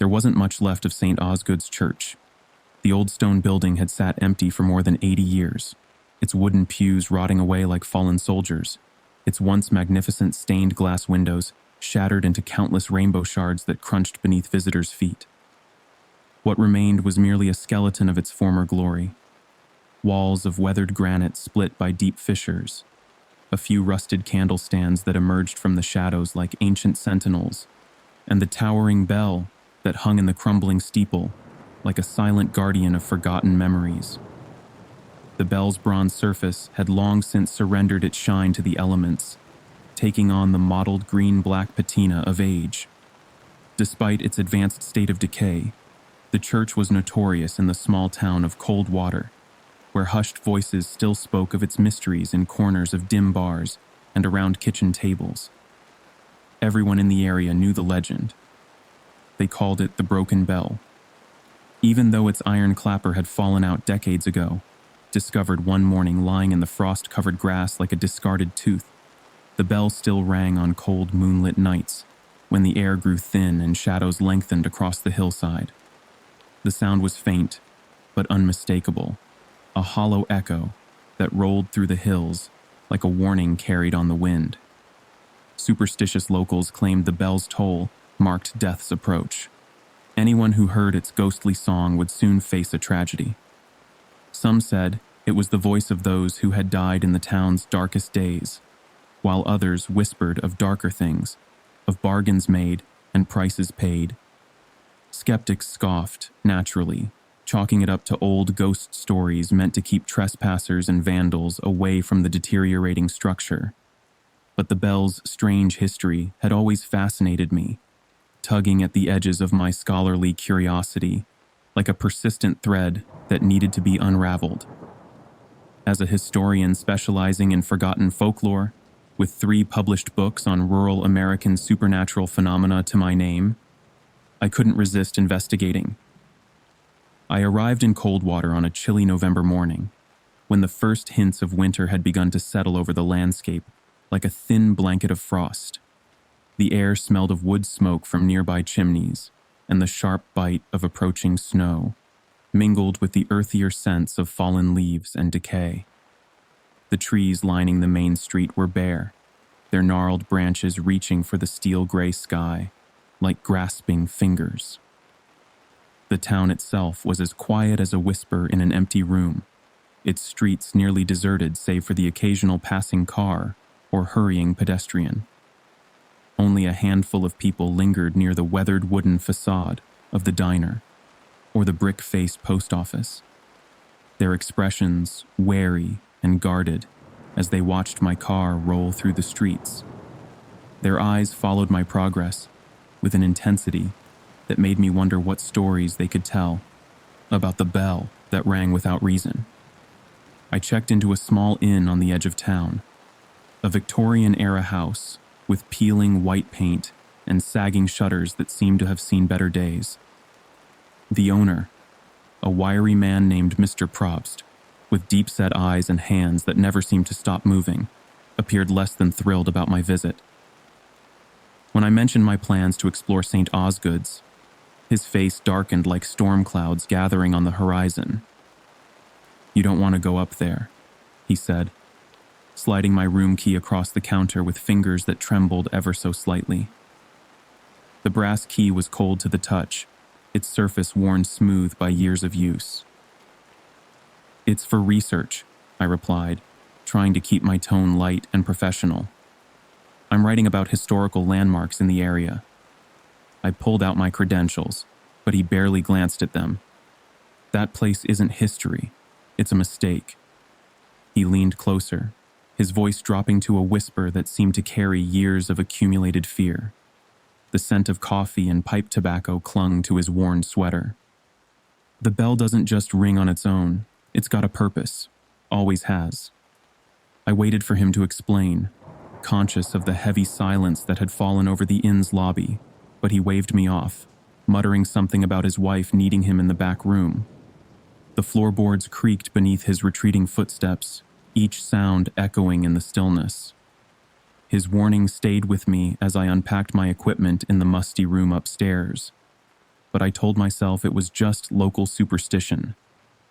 There wasn't much left of St. Osgood's Church. The old stone building had sat empty for more than 80 years, its wooden pews rotting away like fallen soldiers, its once magnificent stained glass windows shattered into countless rainbow shards that crunched beneath visitors' feet. What remained was merely a skeleton of its former glory. Walls of weathered granite split by deep fissures, a few rusted candle stands that emerged from the shadows like ancient sentinels, and the towering bell that hung in the crumbling steeple like a silent guardian of forgotten memories. The bell's bronze surface had long since surrendered its shine to the elements, taking on the mottled green-black patina of age. Despite its advanced state of decay, the church was notorious in the small town of Coldwater, where hushed voices still spoke of its mysteries in corners of dim bars and around kitchen tables. Everyone in the area knew the legend. They called it the Broken Bell. Even though its iron clapper had fallen out decades ago, discovered one morning lying in the frost-covered grass like a discarded tooth, the bell still rang on cold moonlit nights when the air grew thin and shadows lengthened across the hillside. The sound was faint, but unmistakable, a hollow echo that rolled through the hills like a warning carried on the wind. Superstitious locals claimed the bell's toll marked death's approach. Anyone who heard its ghostly song would soon face a tragedy. Some said it was the voice of those who had died in the town's darkest days, while others whispered of darker things, of bargains made and prices paid. Skeptics scoffed, naturally, chalking it up to old ghost stories meant to keep trespassers and vandals away from the deteriorating structure. But the bell's strange history had always fascinated me, tugging at the edges of my scholarly curiosity, like a persistent thread that needed to be unraveled. As a historian specializing in forgotten folklore, with 3 published books on rural American supernatural phenomena to my name, I couldn't resist investigating. I arrived in Coldwater on a chilly November morning, when the first hints of winter had begun to settle over the landscape like a thin blanket of frost. The air smelled of wood smoke from nearby chimneys, and the sharp bite of approaching snow, mingled with the earthier scents of fallen leaves and decay. The trees lining the main street were bare, their gnarled branches reaching for the steel-gray sky, like grasping fingers. The town itself was as quiet as a whisper in an empty room, its streets nearly deserted save for the occasional passing car or hurrying pedestrian. Only a handful of people lingered near the weathered wooden facade of the diner or the brick-faced post office, their expressions wary and guarded as they watched my car roll through the streets. Their eyes followed my progress with an intensity that made me wonder what stories they could tell about the bell that rang without reason. I checked into a small inn on the edge of town, a Victorian-era house with peeling white paint and sagging shutters that seemed to have seen better days. The owner, a wiry man named Mr. Probst, with deep-set eyes and hands that never seemed to stop moving, appeared less than thrilled about my visit. When I mentioned my plans to explore St. Osgood's, his face darkened like storm clouds gathering on the horizon. "You don't want to go up there," he said, sliding my room key across the counter with fingers that trembled ever so slightly. The brass key was cold to the touch, its surface worn smooth by years of use. "It's for research," I replied, trying to keep my tone light and professional. "I'm writing about historical landmarks in the area." I pulled out my credentials, but he barely glanced at them. "That place isn't history. It's a mistake." He leaned closer, his voice dropping to a whisper that seemed to carry years of accumulated fear. The scent of coffee and pipe tobacco clung to his worn sweater. "The bell doesn't just ring on its own. It's got a purpose. Always has." I waited for him to explain, conscious of the heavy silence that had fallen over the inn's lobby, but he waved me off, muttering something about his wife needing him in the back room. The floorboards creaked beneath his retreating footsteps, each sound echoing in the stillness. His warning stayed with me as I unpacked my equipment in the musty room upstairs. but I told myself it was just local superstition,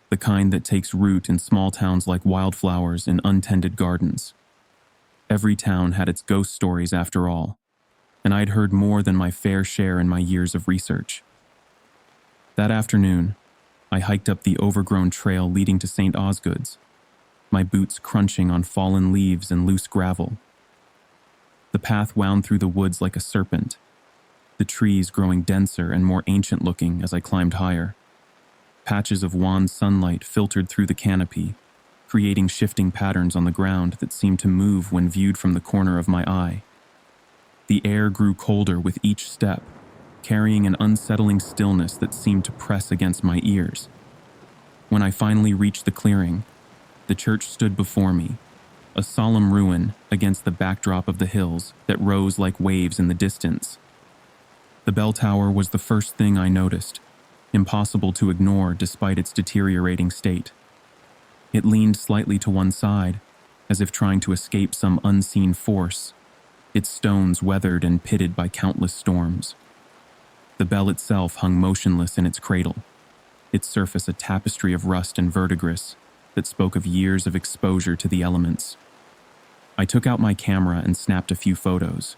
the kind that takes root in small towns like wildflowers in untended gardens. Every town had its ghost stories after all, and I'd heard more than my fair share in my years of research. That afternoon, I hiked up the overgrown trail leading to St. Osgood's, my boots crunching on fallen leaves and loose gravel. The path wound through the woods like a serpent, the trees growing denser and more ancient-looking as I climbed higher. Patches of wan sunlight filtered through the canopy, creating shifting patterns on the ground that seemed to move when viewed from the corner of my eye. The air grew colder with each step, carrying an unsettling stillness that seemed to press against my ears. When I finally reached the clearing, the church stood before me, a solemn ruin against the backdrop of the hills that rose like waves in the distance. The bell tower was the first thing I noticed, impossible to ignore despite its deteriorating state. It leaned slightly to one side, as if trying to escape some unseen force, its stones weathered and pitted by countless storms. The bell itself hung motionless in its cradle, its surface a tapestry of rust and verdigris that spoke of years of exposure to the elements. I took out my camera and snapped a few photos,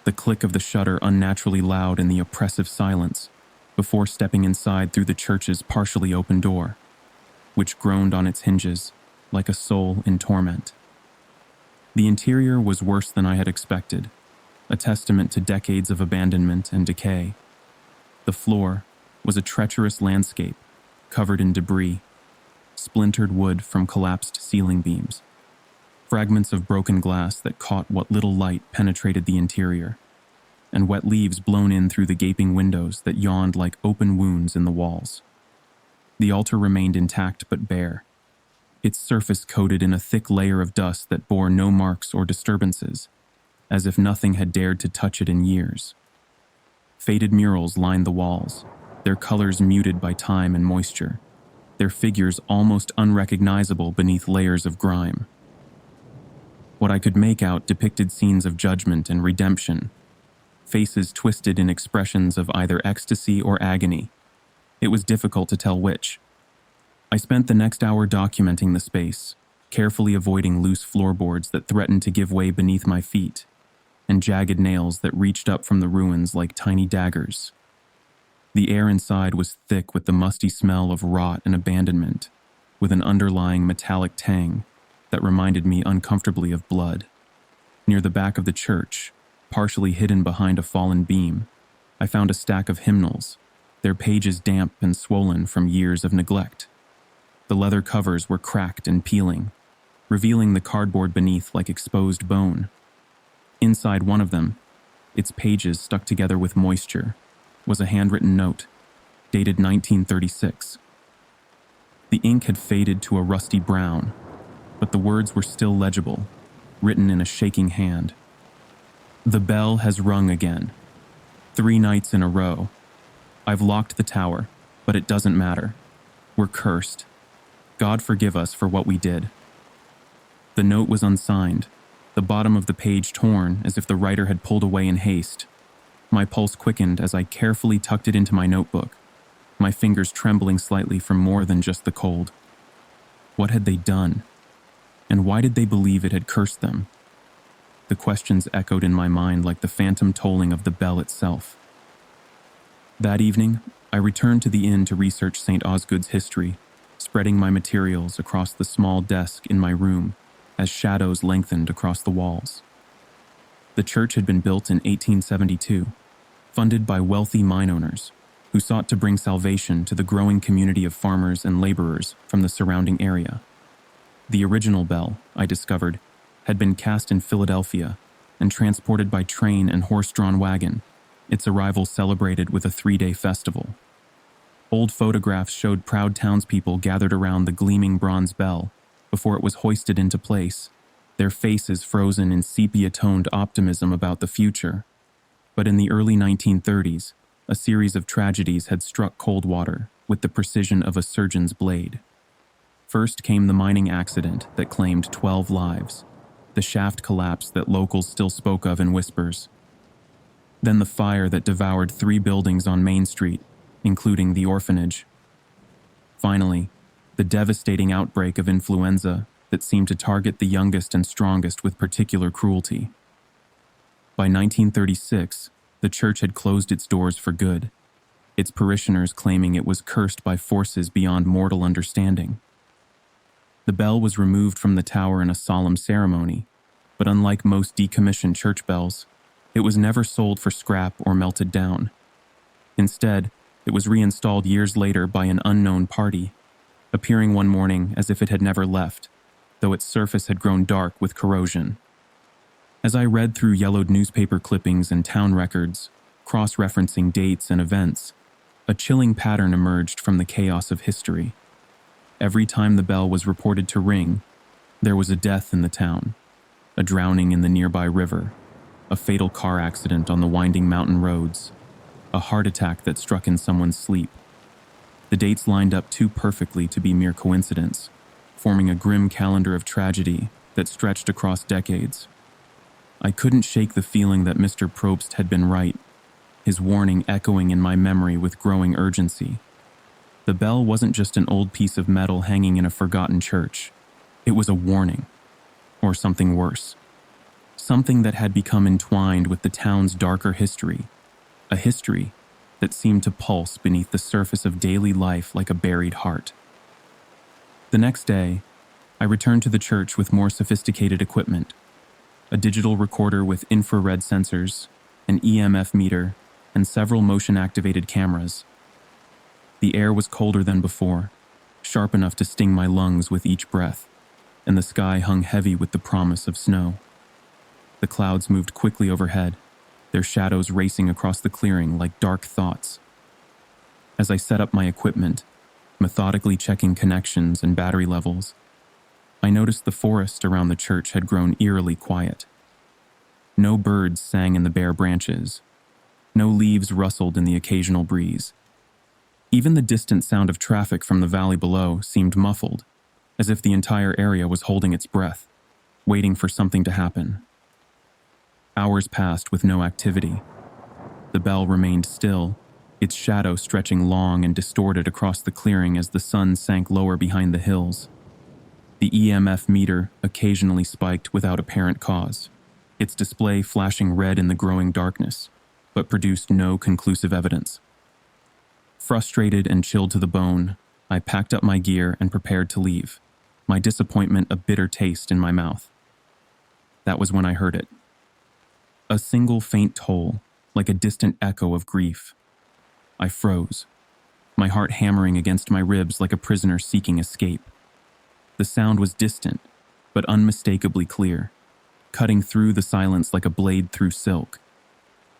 the click of the shutter unnaturally loud in the oppressive silence, before stepping inside through the church's partially open door, which groaned on its hinges like a soul in torment. The interior was worse than I had expected, a testament to decades of abandonment and decay. The floor was a treacherous landscape, covered in debris, splintered wood from collapsed ceiling beams, fragments of broken glass that caught what little light penetrated the interior, and wet leaves blown in through the gaping windows that yawned like open wounds in the walls. The altar remained intact but bare, its surface coated in a thick layer of dust that bore no marks or disturbances, as if nothing had dared to touch it in years. Faded murals lined the walls, their colors muted by time and moisture, their figures almost unrecognizable beneath layers of grime. What I could make out depicted scenes of judgment and redemption, faces twisted in expressions of either ecstasy or agony. It was difficult to tell which. I spent the next hour documenting the space, carefully avoiding loose floorboards that threatened to give way beneath my feet, and jagged nails that reached up from the ruins like tiny daggers. The air inside was thick with the musty smell of rot and abandonment, with an underlying metallic tang that reminded me uncomfortably of blood. Near the back of the church, partially hidden behind a fallen beam, I found a stack of hymnals, their pages damp and swollen from years of neglect. The leather covers were cracked and peeling, revealing the cardboard beneath like exposed bone. Inside one of them, its pages stuck together with moisture, was a handwritten note, dated 1936. The ink had faded to a rusty brown, but the words were still legible, written in a shaking hand. "The bell has rung again. 3 nights in a row. I've locked the tower, but it doesn't matter. We're cursed. God forgive us for what we did." The note was unsigned, the bottom of the page torn as if the writer had pulled away in haste. My pulse quickened as I carefully tucked it into my notebook, my fingers trembling slightly from more than just the cold. What had they done? And why did they believe it had cursed them? The questions echoed in my mind like the phantom tolling of the bell itself. That evening, I returned to the inn to research St. Osgood's history, spreading my materials across the small desk in my room as shadows lengthened across the walls. The church had been built in 1872, funded by wealthy mine owners who sought to bring salvation to the growing community of farmers and laborers from the surrounding area. The original bell, I discovered, had been cast in Philadelphia and transported by train and horse-drawn wagon, its arrival celebrated with a 3-day festival. Old photographs showed proud townspeople gathered around the gleaming bronze bell before it was hoisted into place, their faces frozen in sepia-toned optimism about the future. But in the early 1930s, a series of tragedies had struck Coldwater with the precision of a surgeon's blade. First came the mining accident that claimed 12 lives, the shaft collapse that locals still spoke of in whispers. Then the fire that devoured 3 buildings on Main Street, including the orphanage. Finally, the devastating outbreak of influenza that seemed to target the youngest and strongest with particular cruelty. By 1936, the church had closed its doors for good, its parishioners claiming it was cursed by forces beyond mortal understanding. The bell was removed from the tower in a solemn ceremony, but unlike most decommissioned church bells, it was never sold for scrap or melted down. Instead, it was reinstalled years later by an unknown party, appearing one morning as if it had never left, though its surface had grown dark with corrosion. As I read through yellowed newspaper clippings and town records, cross-referencing dates and events, a chilling pattern emerged from the chaos of history. Every time the bell was reported to ring, there was a death in the town, a drowning in the nearby river, a fatal car accident on the winding mountain roads, a heart attack that struck in someone's sleep. The dates lined up too perfectly to be mere coincidence, forming a grim calendar of tragedy that stretched across decades. I couldn't shake the feeling that Mr. Probst had been right, his warning echoing in my memory with growing urgency. The bell wasn't just an old piece of metal hanging in a forgotten church. It was a warning, or something worse. Something that had become entwined with the town's darker history, a history that seemed to pulse beneath the surface of daily life like a buried heart. The next day, I returned to the church with more sophisticated equipment, a digital recorder with infrared sensors, an EMF meter, and several motion-activated cameras. The air was colder than before, sharp enough to sting my lungs with each breath, and the sky hung heavy with the promise of snow. The clouds moved quickly overhead, their shadows racing across the clearing like dark thoughts. As I set up my equipment, methodically checking connections and battery levels, I noticed the forest around the church had grown eerily quiet. No birds sang in the bare branches. No leaves rustled in the occasional breeze. Even the distant sound of traffic from the valley below seemed muffled, as if the entire area was holding its breath, waiting for something to happen. Hours passed with no activity. The bell remained still, its shadow stretching long and distorted across the clearing as the sun sank lower behind the hills. The EMF meter occasionally spiked without apparent cause, its display flashing red in the growing darkness, but produced no conclusive evidence. Frustrated and chilled to the bone, I packed up my gear and prepared to leave, my disappointment a bitter taste in my mouth. That was when I heard it. A single faint toll, like a distant echo of grief. I froze, my heart hammering against my ribs like a prisoner seeking escape. The sound was distant, but unmistakably clear, cutting through the silence like a blade through silk.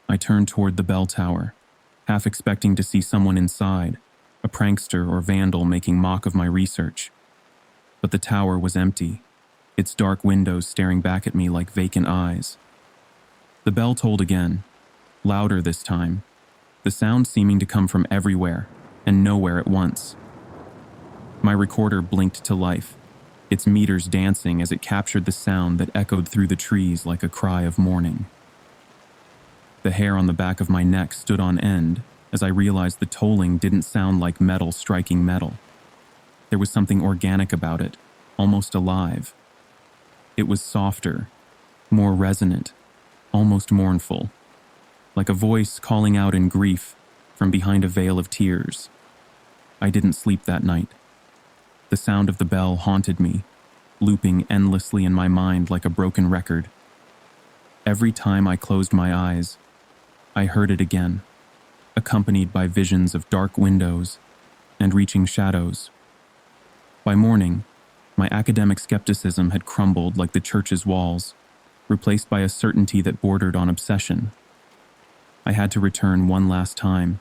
I turned toward the bell tower, half expecting to see someone inside, a prankster or vandal making mock of my research. But the tower was empty, its dark windows staring back at me like vacant eyes. The bell tolled again, louder this time, the sound seeming to come from everywhere and nowhere at once. My recorder blinked to life, its meters dancing as it captured the sound that echoed through the trees like a cry of mourning. The hair on the back of my neck stood on end as I realized the tolling didn't sound like metal striking metal. There was something organic about it, almost alive. It was softer, more resonant, almost mournful, like a voice calling out in grief from behind a veil of tears. I didn't sleep that night. The sound of the bell haunted me, looping endlessly in my mind like a broken record. Every time I closed my eyes, I heard it again, accompanied by visions of dark windows and reaching shadows. By morning, my academic skepticism had crumbled like the church's walls, replaced by a certainty that bordered on obsession. I had to return one last time,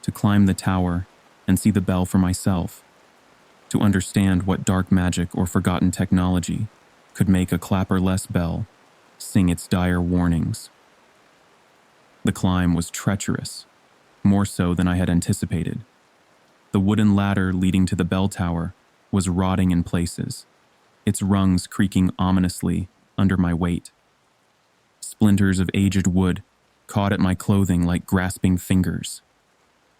to climb the tower and see the bell for myself, to understand what dark magic or forgotten technology could make a clapper-less bell sing its dire warnings. The climb was treacherous, more so than I had anticipated. The wooden ladder leading to the bell tower was rotting in places, its rungs creaking ominously under my weight. Splinters of aged wood caught at my clothing like grasping fingers.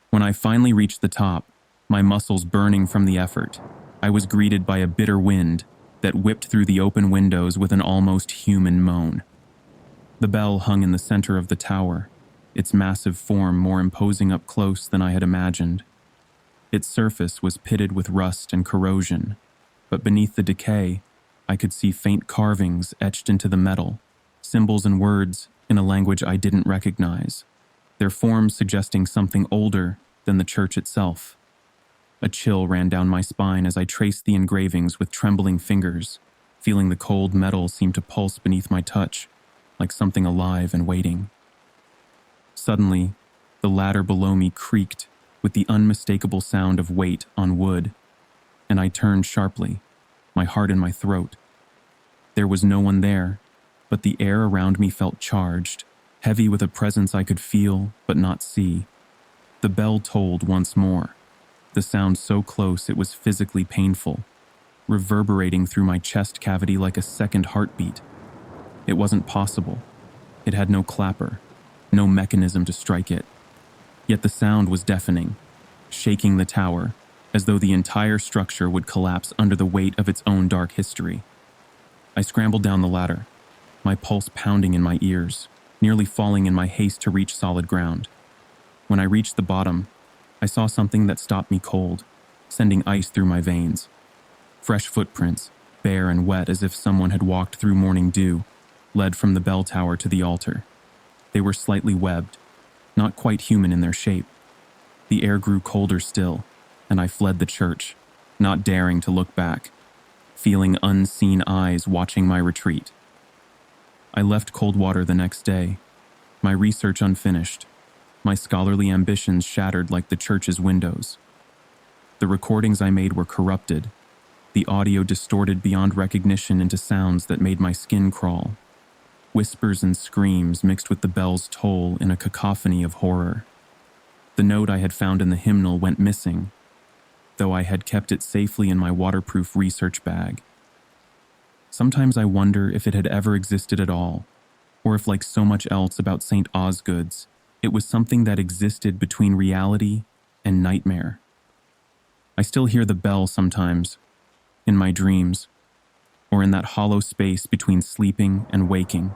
When I finally reached the top, my muscles burning from the effort, I was greeted by a bitter wind that whipped through the open windows with an almost human moan. The bell hung in the center of the tower, its massive form more imposing up close than I had imagined. Its surface was pitted with rust and corrosion, but beneath the decay, I could see faint carvings etched into the metal, symbols and words in a language I didn't recognize, their forms suggesting something older than the church itself. A chill ran down my spine as I traced the engravings with trembling fingers, feeling the cold metal seem to pulse beneath my touch, like something alive and waiting. Suddenly, the ladder below me creaked with the unmistakable sound of weight on wood, and I turned sharply, my heart in my throat. There was no one there, but the air around me felt charged, heavy with a presence I could feel but not see. The bell tolled once more, the sound so close it was physically painful, reverberating through my chest cavity like a second heartbeat. It wasn't possible. It had no clapper, no mechanism to strike it. Yet the sound was deafening, shaking the tower, as though the entire structure would collapse under the weight of its own dark history. I scrambled down the ladder, my pulse pounding in my ears, nearly falling in my haste to reach solid ground. When I reached the bottom, I saw something that stopped me cold, sending ice through my veins. Fresh footprints, bare and wet as if someone had walked through morning dew, led from the bell tower to the altar. They were slightly webbed, not quite human in their shape. The air grew colder still, and I fled the church, not daring to look back, feeling unseen eyes watching my retreat. I left Coldwater the next day, my research unfinished, my scholarly ambitions shattered like the church's windows. The recordings I made were corrupted, the audio distorted beyond recognition into sounds that made my skin crawl. Whispers and screams mixed with the bell's toll in a cacophony of horror. The note I had found in the hymnal went missing, though I had kept it safely in my waterproof research bag. Sometimes I wonder if it had ever existed at all, or if, like so much else about St. Osgood's, it was something that existed between reality and nightmare. I still hear the bell sometimes, in my dreams, or in that hollow space between sleeping and waking.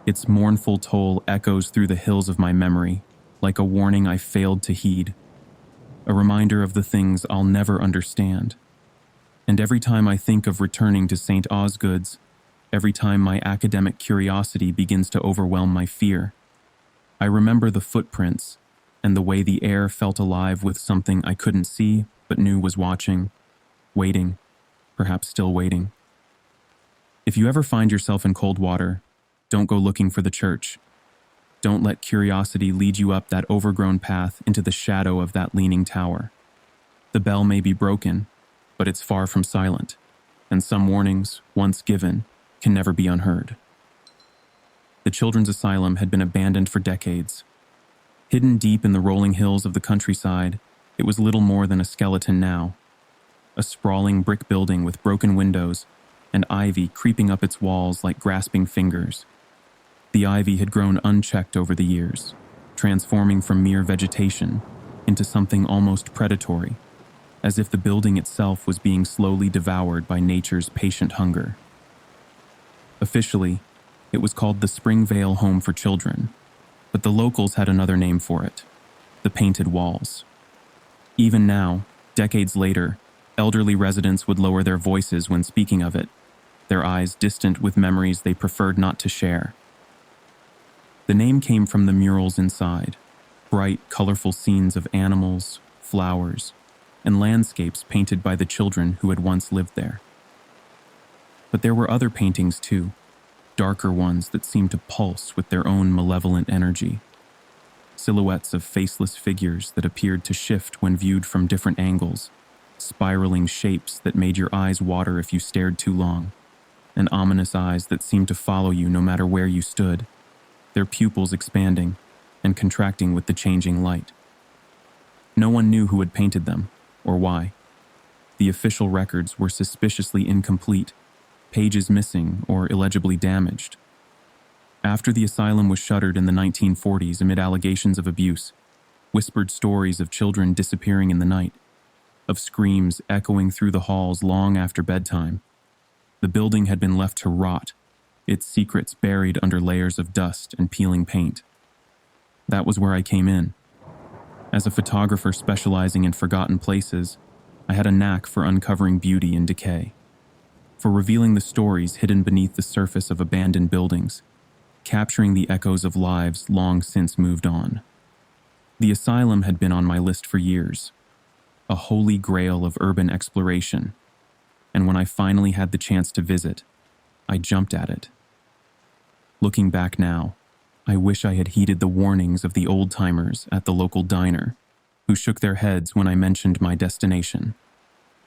Its mournful toll echoes through the hills of my memory, like a warning I failed to heed, a reminder of the things I'll never understand. And every time I think of returning to St. Osgood's, every time my academic curiosity begins to overwhelm my fear, I remember the footprints and the way the air felt alive with something I couldn't see but knew was watching, waiting, perhaps still waiting. If you ever find yourself in Coldwater, don't go looking for the church. Don't let curiosity lead you up that overgrown path into the shadow of that leaning tower. The bell may be broken, but it's far from silent, and some warnings, once given, can never be unheard. The children's asylum had been abandoned for decades. Hidden deep in the rolling hills of the countryside, it was little more than a skeleton now. A sprawling brick building with broken windows and ivy creeping up its walls like grasping fingers. The ivy had grown unchecked over the years, transforming from mere vegetation into something almost predatory, as if the building itself was being slowly devoured by nature's patient hunger. Officially, it was called the Springvale Home for Children, but the locals had another name for it, the Painted Walls. Even now, decades later, elderly residents would lower their voices when speaking of it, their eyes distant with memories they preferred not to share. The name came from the murals inside, bright, colorful scenes of animals, flowers, and landscapes painted by the children who had once lived there. But there were other paintings too, darker ones that seemed to pulse with their own malevolent energy. Silhouettes of faceless figures that appeared to shift when viewed from different angles, spiraling shapes that made your eyes water if you stared too long, and ominous eyes that seemed to follow you no matter where you stood, their pupils expanding and contracting with the changing light. No one knew who had painted them, or why. The official records were suspiciously incomplete, pages missing or illegibly damaged. After the asylum was shuttered in the 1940s amid allegations of abuse, whispered stories of children disappearing in the night, of screams echoing through the halls long after bedtime. The building had been left to rot, its secrets buried under layers of dust and peeling paint. That was where I came in. As a photographer specializing in forgotten places, I had a knack for uncovering beauty in decay, for revealing the stories hidden beneath the surface of abandoned buildings, capturing the echoes of lives long since moved on. The asylum had been on my list for years, a holy grail of urban exploration, and when I finally had the chance to visit, I jumped at it. Looking back now, I wish I had heeded the warnings of the old-timers at the local diner, who shook their heads when I mentioned my destination.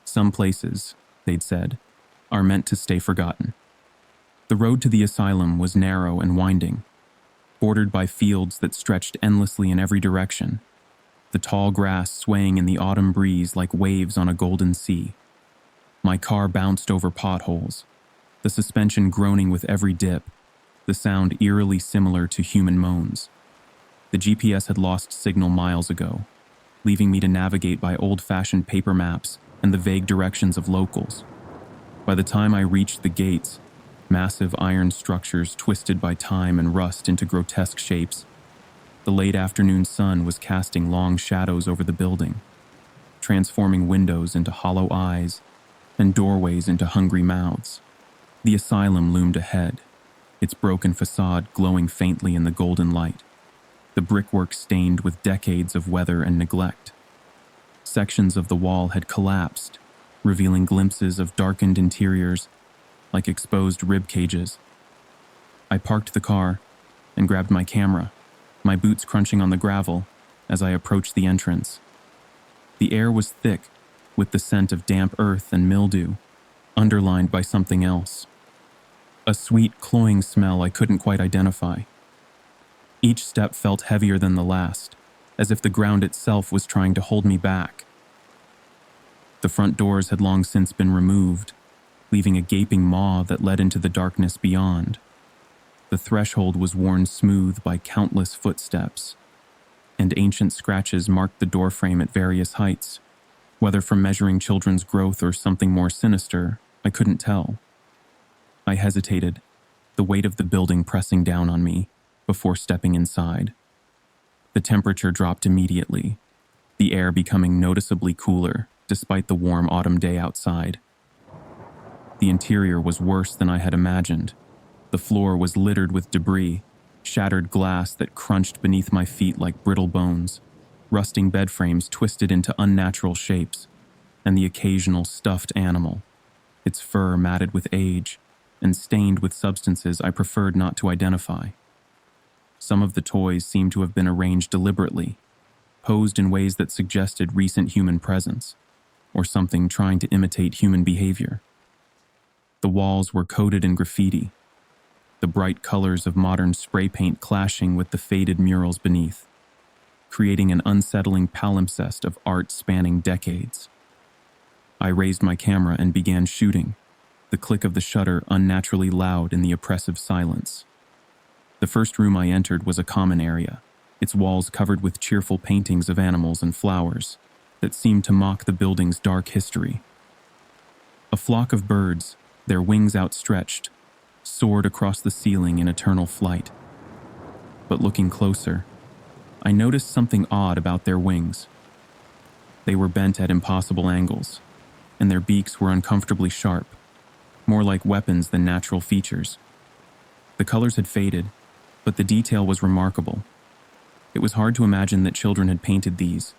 Some places, they'd said, are meant to stay forgotten. The road to the asylum was narrow and winding, bordered by fields that stretched endlessly in every direction, the tall grass swaying in the autumn breeze like waves on a golden sea. My car bounced over potholes, the suspension groaning with every dip, the sound eerily similar to human moans. The GPS had lost signal miles ago, leaving me to navigate by old-fashioned paper maps and the vague directions of locals. By the time I reached the gates, massive iron structures twisted by time and rust into grotesque shapes, the late afternoon sun was casting long shadows over the building, transforming windows into hollow eyes and doorways into hungry mouths. The asylum loomed ahead, its broken facade glowing faintly in the golden light, the brickwork stained with decades of weather and neglect. Sections of the wall had collapsed, revealing glimpses of darkened interiors like exposed rib cages. I parked the car and grabbed my camera, my boots crunching on the gravel as I approached the entrance. The air was thick with the scent of damp earth and mildew, underlined by something else. A sweet, cloying smell I couldn't quite identify. Each step felt heavier than the last, as if the ground itself was trying to hold me back. The front doors had long since been removed, leaving a gaping maw that led into the darkness beyond. The threshold was worn smooth by countless footsteps, and ancient scratches marked the doorframe at various heights. Whether from measuring children's growth or something more sinister, I couldn't tell. I hesitated, the weight of the building pressing down on me, before stepping inside. The temperature dropped immediately, the air becoming noticeably cooler despite the warm autumn day outside. The interior was worse than I had imagined. The floor was littered with debris, shattered glass that crunched beneath my feet like brittle bones, rusting bed frames twisted into unnatural shapes, and the occasional stuffed animal, its fur matted with age and stained with substances I preferred not to identify. Some of the toys seemed to have been arranged deliberately, posed in ways that suggested recent human presence, or something trying to imitate human behavior. The walls were coated in graffiti, the bright colors of modern spray paint clashing with the faded murals beneath, creating an unsettling palimpsest of art spanning decades. I raised my camera and began shooting, the click of the shutter unnaturally loud in the oppressive silence. The first room I entered was a common area, its walls covered with cheerful paintings of animals and flowers that seemed to mock the building's dark history. A flock of birds, their wings outstretched, soared across the ceiling in eternal flight. But looking closer, I noticed something odd about their wings. They were bent at impossible angles, and their beaks were uncomfortably sharp, more like weapons than natural features. The colors had faded, but the detail was remarkable. It was hard to imagine that children had painted these,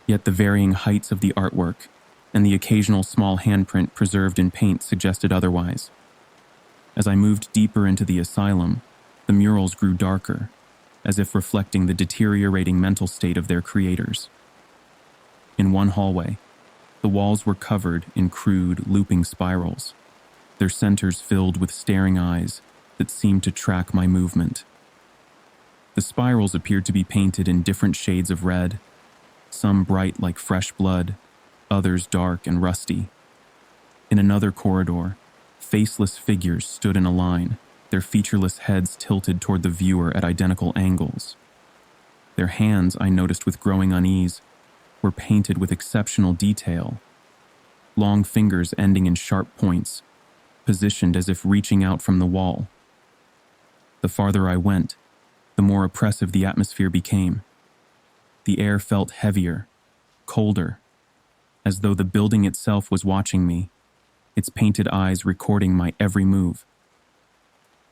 yet the varying heights of the artwork and the occasional small handprint preserved in paint suggested otherwise. As I moved deeper into the asylum, the murals grew darker, as if reflecting the deteriorating mental state of their creators. In one hallway, the walls were covered in crude, looping spirals, their centers filled with staring eyes that seemed to track my movement. The spirals appeared to be painted in different shades of red, some bright like fresh blood, others dark and rusty. In another corridor, faceless figures stood in a line, their featureless heads tilted toward the viewer at identical angles. Their hands, I noticed with growing unease, were painted with exceptional detail, long fingers ending in sharp points, positioned as if reaching out from the wall. The farther I went, the more oppressive the atmosphere became. The air felt heavier, colder, as though the building itself was watching me, its painted eyes recording my every move.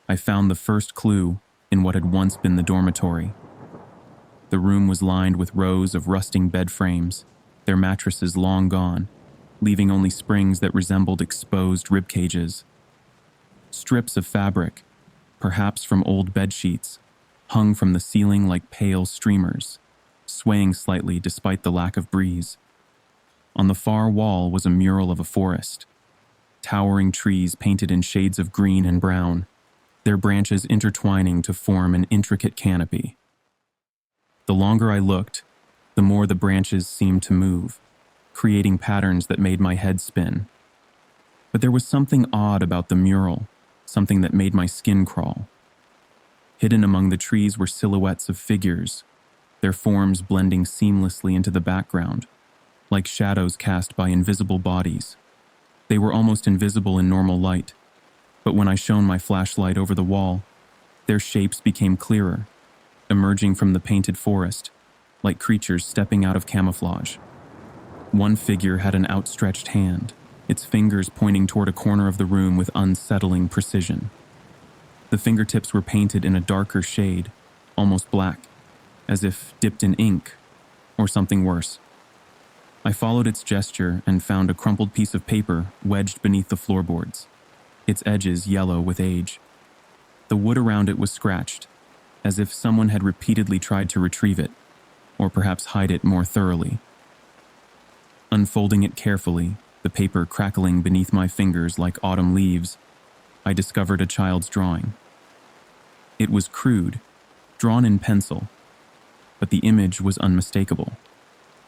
I found the first clue in what had once been the dormitory. The room was lined with rows of rusting bed frames, their mattresses long gone, leaving only springs that resembled exposed rib cages. Strips of fabric, perhaps from old bed sheets, hung from the ceiling like pale streamers, swaying slightly despite the lack of breeze. On the far wall was a mural of a forest, towering trees painted in shades of green and brown, their branches intertwining to form an intricate canopy. The longer I looked, the more the branches seemed to move, creating patterns that made my head spin. But there was something odd about the mural, something that made my skin crawl. Hidden among the trees were silhouettes of figures, their forms blending seamlessly into the background, like shadows cast by invisible bodies. They were almost invisible in normal light, but when I shone my flashlight over the wall, their shapes became clearer, emerging from the painted forest, like creatures stepping out of camouflage. One figure had an outstretched hand, its fingers pointing toward a corner of the room with unsettling precision. The fingertips were painted in a darker shade, almost black, as if dipped in ink, or something worse. I followed its gesture and found a crumpled piece of paper wedged beneath the floorboards, its edges yellow with age. The wood around it was scratched, as if someone had repeatedly tried to retrieve it, or perhaps hide it more thoroughly. Unfolding it carefully, the paper crackling beneath my fingers like autumn leaves, I discovered a child's drawing. It was crude, drawn in pencil, but the image was unmistakable.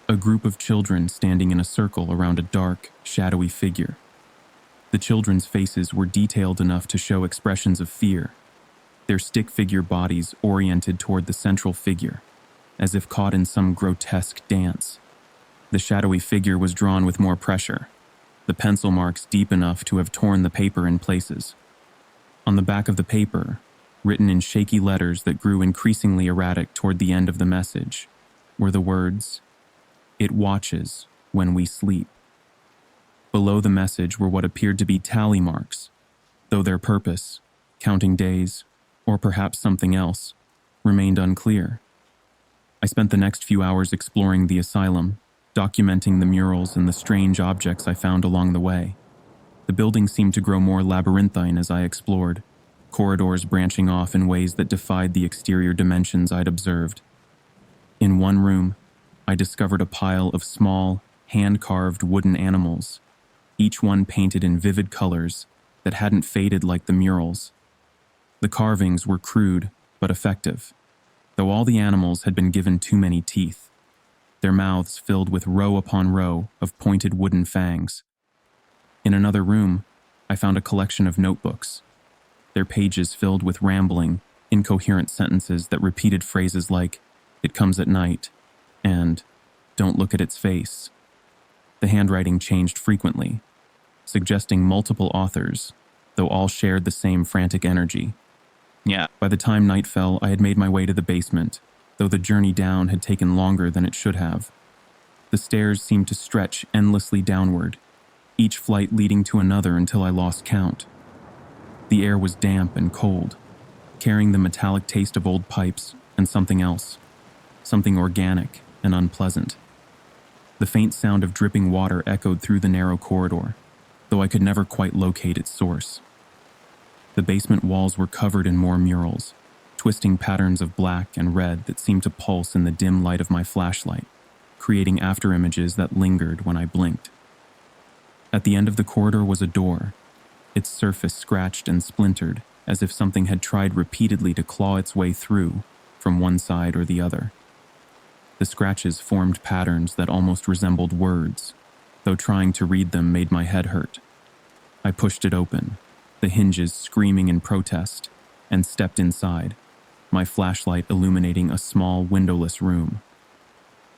A group of children standing in a circle around a dark, shadowy figure. The children's faces were detailed enough to show expressions of fear, their stick figure bodies oriented toward the central figure, as if caught in some grotesque dance. The shadowy figure was drawn with more pressure, the pencil marks deep enough to have torn the paper in places. On the back of the paper, written in shaky letters that grew increasingly erratic toward the end of the message, were the words, "It watches when we sleep." Below the message were what appeared to be tally marks, though their purpose, counting days, or perhaps something else, remained unclear. I spent the next few hours exploring the asylum, documenting the murals and the strange objects I found along the way. The building seemed to grow more labyrinthine as I explored, corridors branching off in ways that defied the exterior dimensions I'd observed. In one room, I discovered a pile of small, hand-carved wooden animals, each one painted in vivid colors that hadn't faded like the murals. The carvings were crude but effective, though all the animals had been given too many teeth, their mouths filled with row upon row of pointed wooden fangs. In another room, I found a collection of notebooks, their pages filled with rambling, incoherent sentences that repeated phrases like, "It comes at night," and "Don't look at its face." The handwriting changed frequently, suggesting multiple authors, though all shared the same frantic energy. By the time night fell, I had made my way to the basement, though the journey down had taken longer than it should have. The stairs seemed to stretch endlessly downward, each flight leading to another until I lost count. The air was damp and cold, carrying the metallic taste of old pipes and something else, something organic and unpleasant. The faint sound of dripping water echoed through the narrow corridor, though I could never quite locate its source. The basement walls were covered in more murals, twisting patterns of black and red that seemed to pulse in the dim light of my flashlight, creating afterimages that lingered when I blinked. At the end of the corridor was a door, its surface scratched and splintered as if something had tried repeatedly to claw its way through from one side or the other. The scratches formed patterns that almost resembled words, though trying to read them made my head hurt. I pushed it open, the hinges screaming in protest, and stepped inside. my flashlight illuminating a small, windowless room.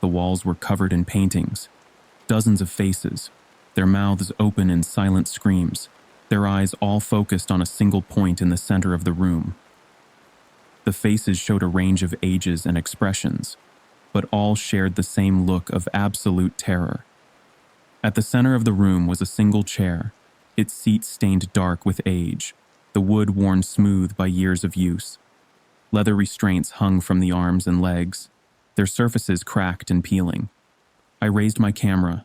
The walls were covered in paintings, dozens of faces, their mouths open in silent screams, their eyes all focused on a single point in the center of the room. The faces showed a range of ages and expressions, but all shared the same look of absolute terror. At the center of the room was a single chair, its seat stained dark with age, the wood worn smooth by years of use. Leather restraints hung from the arms and legs, their surfaces cracked and peeling. I raised my camera,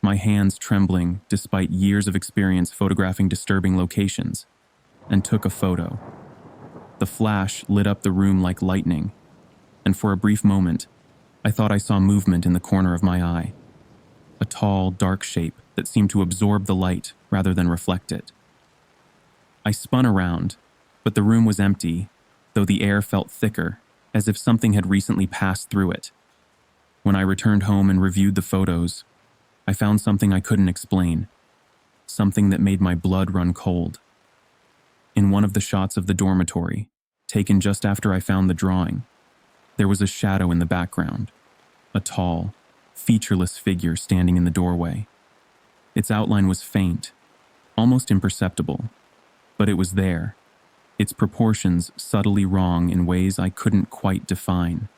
my hands trembling despite years of experience photographing disturbing locations, and took a photo. The flash lit up the room like lightning, and for a brief moment, I thought I saw movement in the corner of my eye. A tall, dark shape that seemed to absorb the light rather than reflect it. I spun around, but the room was empty, though the air felt thicker, as if something had recently passed through it. When I returned home and reviewed the photos, I found something I couldn't explain, something that made my blood run cold. In one of the shots of the dormitory, taken just after I found the drawing, there was a shadow in the background, a tall, featureless figure standing in the doorway. Its outline was faint, almost imperceptible, but it was there, its proportions subtly wrong in ways I couldn't quite define.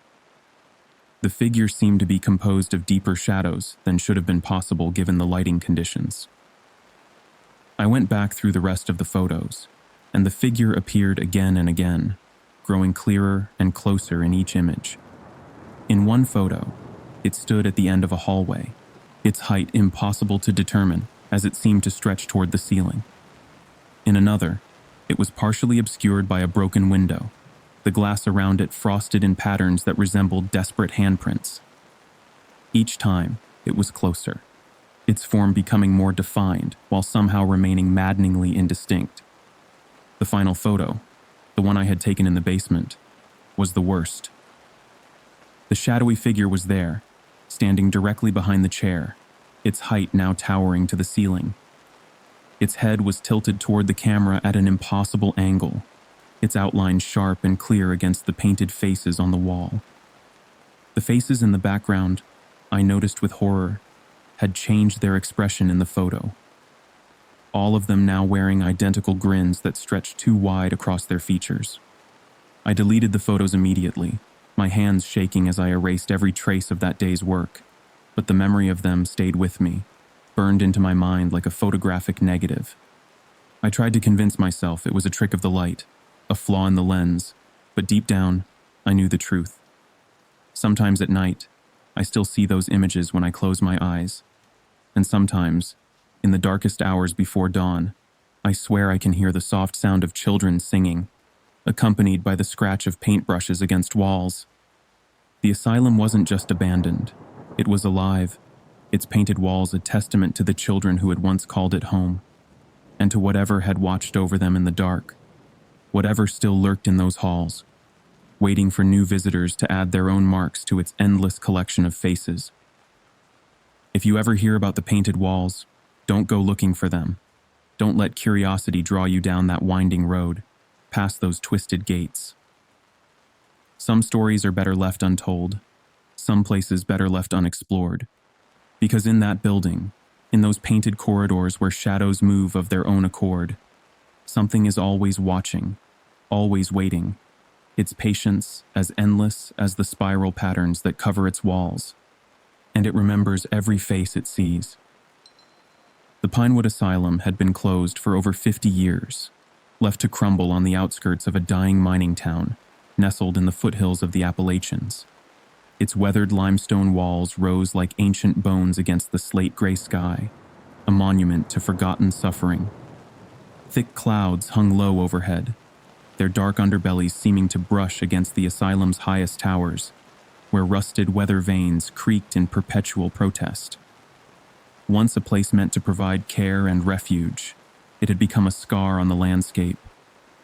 The figure seemed to be composed of deeper shadows than should have been possible given the lighting conditions. I went back through the rest of the photos, and the figure appeared again and again, growing clearer and closer in each image. In one photo, it stood at the end of a hallway, its height impossible to determine as it seemed to stretch toward the ceiling. In another, it was partially obscured by a broken window, the glass around it frosted in patterns that resembled desperate handprints. Each time, it was closer, its form becoming more defined while somehow remaining maddeningly indistinct. The final photo, the one I had taken in the basement, was the worst. The shadowy figure was there, standing directly behind the chair, its height now towering to the ceiling. Its head was tilted toward the camera at an impossible angle, its outline sharp and clear against the painted faces on the wall. The faces in the background, I noticed with horror, had changed their expression in the photo. All of them now wearing identical grins that stretched too wide across their features. I deleted the photos immediately, my hands shaking as I erased every trace of that day's work, but the memory of them stayed with me, burned into my mind like a photographic negative. I tried to convince myself it was a trick of the light, a flaw in the lens, but deep down, I knew the truth. Sometimes at night, I still see those images when I close my eyes, and sometimes, in the darkest hours before dawn, I swear I can hear the soft sound of children singing, accompanied by the scratch of paintbrushes against walls. The asylum wasn't just abandoned, it was alive, its painted walls a testament to the children who had once called it home, and to whatever had watched over them in the dark, whatever still lurked in those halls, waiting for new visitors to add their own marks to its endless collection of faces. If you ever hear about the painted walls, don't go looking for them. Don't let curiosity draw you down that winding road, past those twisted gates. Some stories are better left untold, some places better left unexplored. Because in that building, in those painted corridors where shadows move of their own accord, something is always watching, always waiting, its patience as endless as the spiral patterns that cover its walls, and it remembers every face it sees. The Pinewood Asylum had been closed for over 50 years, left to crumble on the outskirts of a dying mining town, nestled in the foothills of the Appalachians. Its weathered limestone walls rose like ancient bones against the slate-gray sky, a monument to forgotten suffering. Thick clouds hung low overhead, their dark underbellies seeming to brush against the asylum's highest towers, where rusted weather vanes creaked in perpetual protest. Once a place meant to provide care and refuge, it had become a scar on the landscape,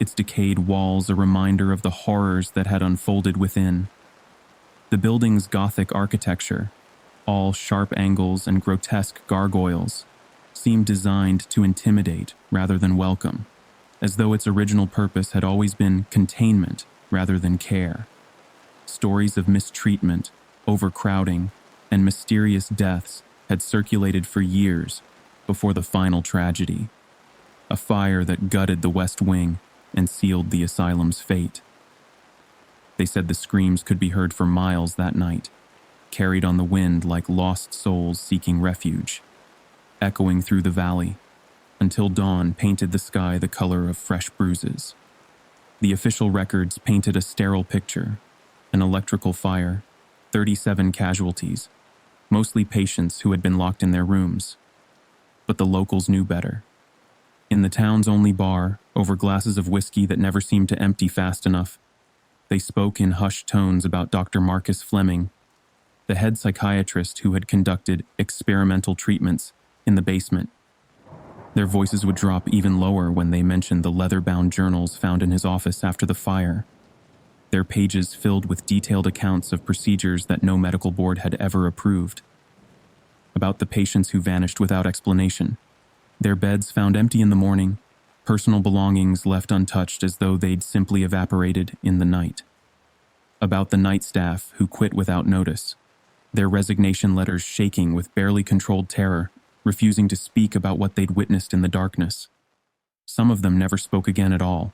its decayed walls a reminder of the horrors that had unfolded within. The building's Gothic architecture, all sharp angles and grotesque gargoyles, seemed designed to intimidate rather than welcome, as though its original purpose had always been containment rather than care. Stories of mistreatment, overcrowding, and mysterious deaths had circulated for years before the final tragedy, a fire that gutted the West Wing and sealed the asylum's fate. They said the screams could be heard for miles that night, carried on the wind like lost souls seeking refuge, echoing through the valley until dawn painted the sky the color of fresh bruises. The official records painted a sterile picture: an electrical fire, 37 casualties, mostly patients who had been locked in their rooms. But the locals knew better. In the town's only bar, over glasses of whiskey that never seemed to empty fast enough, they spoke in hushed tones about Dr. Marcus Fleming, the head psychiatrist who had conducted experimental treatments in the basement. Their voices would drop even lower when they mentioned the leather-bound journals found in his office after the fire, their pages filled with detailed accounts of procedures that no medical board had ever approved, about the patients who vanished without explanation, their beds found empty in the morning, personal belongings left untouched as though they'd simply evaporated in the night, about the night staff who quit without notice, their resignation letters shaking with barely controlled terror, refusing to speak about what they'd witnessed in the darkness. Some of them never spoke again at all.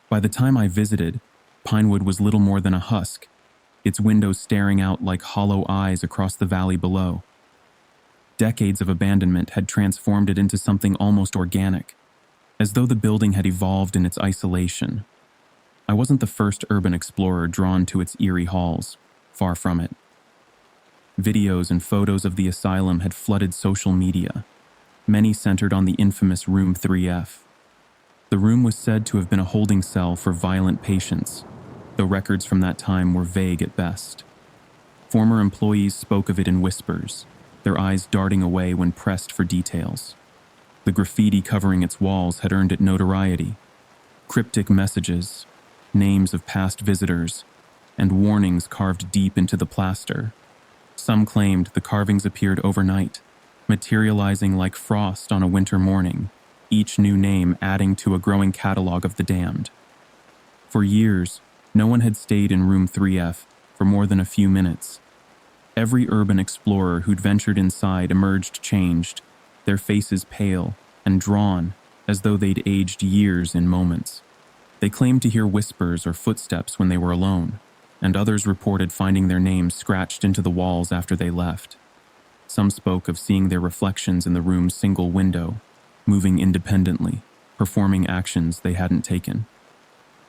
By the time I visited, Pinewood was little more than a husk, its windows staring out like hollow eyes across the valley below. Decades of abandonment had transformed it into something almost organic, as though the building had evolved in its isolation. I wasn't the first urban explorer drawn to its eerie halls, far from it. Videos and photos of the asylum had flooded social media, many centered on the infamous Room 3F. The room was said to have been a holding cell for violent patients, though records from that time were vague at best. Former employees spoke of it in whispers, their eyes darting away when pressed for details. The graffiti covering its walls had earned it notoriety. Cryptic messages, names of past visitors, and warnings carved deep into the plaster. Some claimed the carvings appeared overnight, materializing like frost on a winter morning, each new name adding to a growing catalog of the damned. For years, no one had stayed in Room 3F for more than a few minutes. Every urban explorer who'd ventured inside emerged changed, their faces pale and drawn as though they'd aged years in moments. They claimed to hear whispers or footsteps when they were alone, and others reported finding their names scratched into the walls after they left. Some spoke of seeing their reflections in the room's single window, moving independently, performing actions they hadn't taken.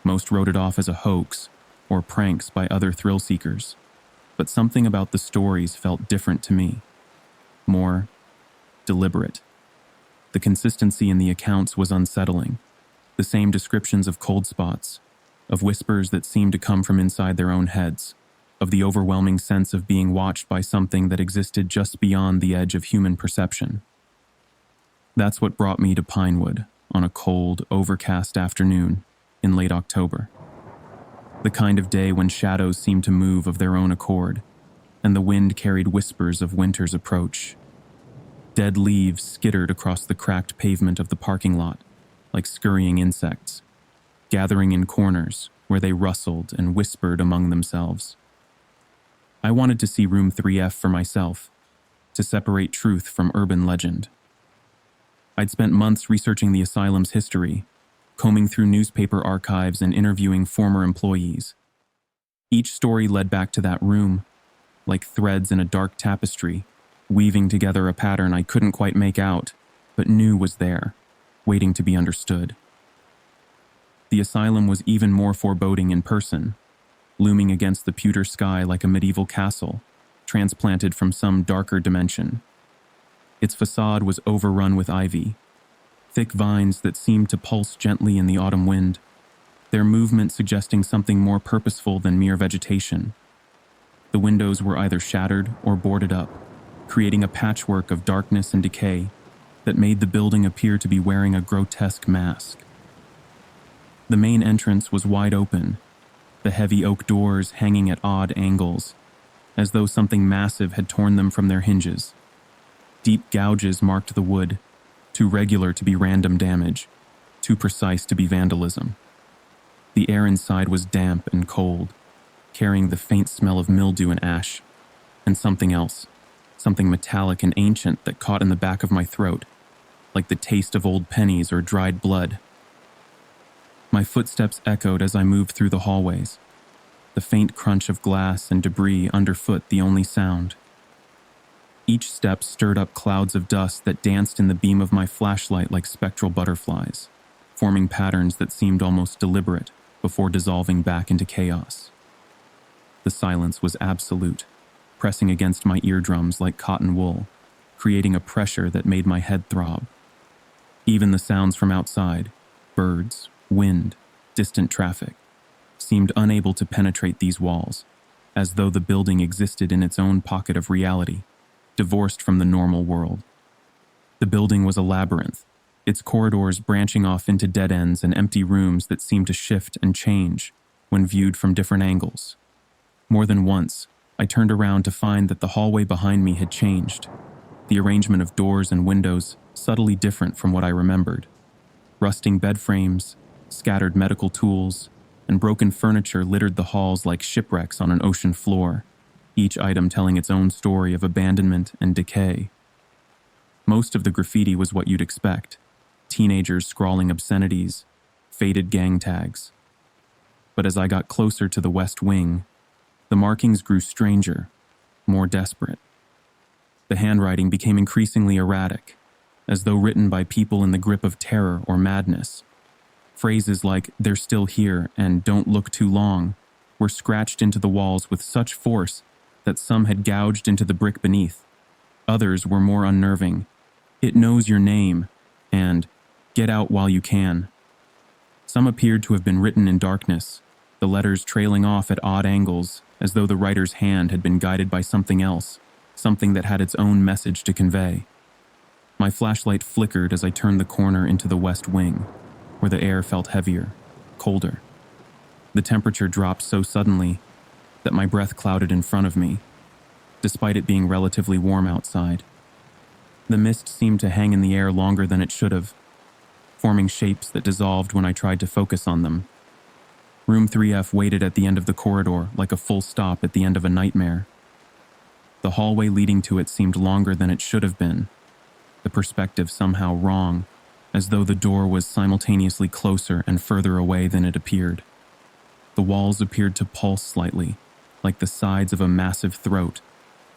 Most wrote it off as a hoax or pranks by other thrill-seekers, but something about the stories felt different to me, more deliberate. The consistency in the accounts was unsettling, the same descriptions of cold spots, of whispers that seemed to come from inside their own heads, of the overwhelming sense of being watched by something that existed just beyond the edge of human perception. That's what brought me to Pinewood on a cold, overcast afternoon in late October. The kind of day when shadows seemed to move of their own accord, and the wind carried whispers of winter's approach. Dead leaves skittered across the cracked pavement of the parking lot, like scurrying insects, gathering in corners where they rustled and whispered among themselves. I wanted to see Room 3F for myself, to separate truth from urban legend. I'd spent months researching the asylum's history, combing through newspaper archives and interviewing former employees. Each story led back to that room, like threads in a dark tapestry, weaving together a pattern I couldn't quite make out, but knew was there, waiting to be understood. The asylum was even more foreboding in person, looming against the pewter sky like a medieval castle, transplanted from some darker dimension. Its facade was overrun with ivy, thick vines that seemed to pulse gently in the autumn wind, their movement suggesting something more purposeful than mere vegetation. The windows were either shattered or boarded up, creating a patchwork of darkness and decay that made the building appear to be wearing a grotesque mask. The main entrance was wide open, the heavy oak doors hanging at odd angles, as though something massive had torn them from their hinges. Deep gouges marked the wood, too regular to be random damage, too precise to be vandalism. The air inside was damp and cold, carrying the faint smell of mildew and ash, and something else, something metallic and ancient that caught in the back of my throat, like the taste of old pennies or dried blood. My footsteps echoed as I moved through the hallways, the faint crunch of glass and debris underfoot the only sound. Each step stirred up clouds of dust that danced in the beam of my flashlight like spectral butterflies, forming patterns that seemed almost deliberate before dissolving back into chaos. The silence was absolute, pressing against my eardrums like cotton wool, creating a pressure that made my head throb. Even the sounds from outside, birds, wind, distant traffic, seemed unable to penetrate these walls, as though the building existed in its own pocket of reality, divorced from the normal world. The building was a labyrinth, its corridors branching off into dead ends and empty rooms that seemed to shift and change when viewed from different angles. More than once, I turned around to find that the hallway behind me had changed, the arrangement of doors and windows subtly different from what I remembered. Rusting bed frames, scattered medical tools, and broken furniture littered the halls like shipwrecks on an ocean floor, each item telling its own story of abandonment and decay. Most of the graffiti was what you'd expect: teenagers scrawling obscenities, faded gang tags. But as I got closer to the West Wing, the markings grew stranger, more desperate. The handwriting became increasingly erratic, as though written by people in the grip of terror or madness. Phrases like "they're still here" and "don't look too long" were scratched into the walls with such force that some had gouged into the brick beneath. Others were more unnerving: "it knows your name" and "get out while you can." Some appeared to have been written in darkness, the letters trailing off at odd angles, as though the writer's hand had been guided by something else, something that had its own message to convey. My flashlight flickered as I turned the corner into the West Wing, where the air felt heavier, colder. The temperature dropped so suddenly that my breath clouded in front of me, despite it being relatively warm outside. The mist seemed to hang in the air longer than it should have, forming shapes that dissolved when I tried to focus on them. Room 3F waited at the end of the corridor like a full stop at the end of a nightmare. The hallway leading to it seemed longer than it should have been, the perspective somehow wrong, as though the door was simultaneously closer and further away than it appeared. The walls appeared to pulse slightly, like the sides of a massive throat,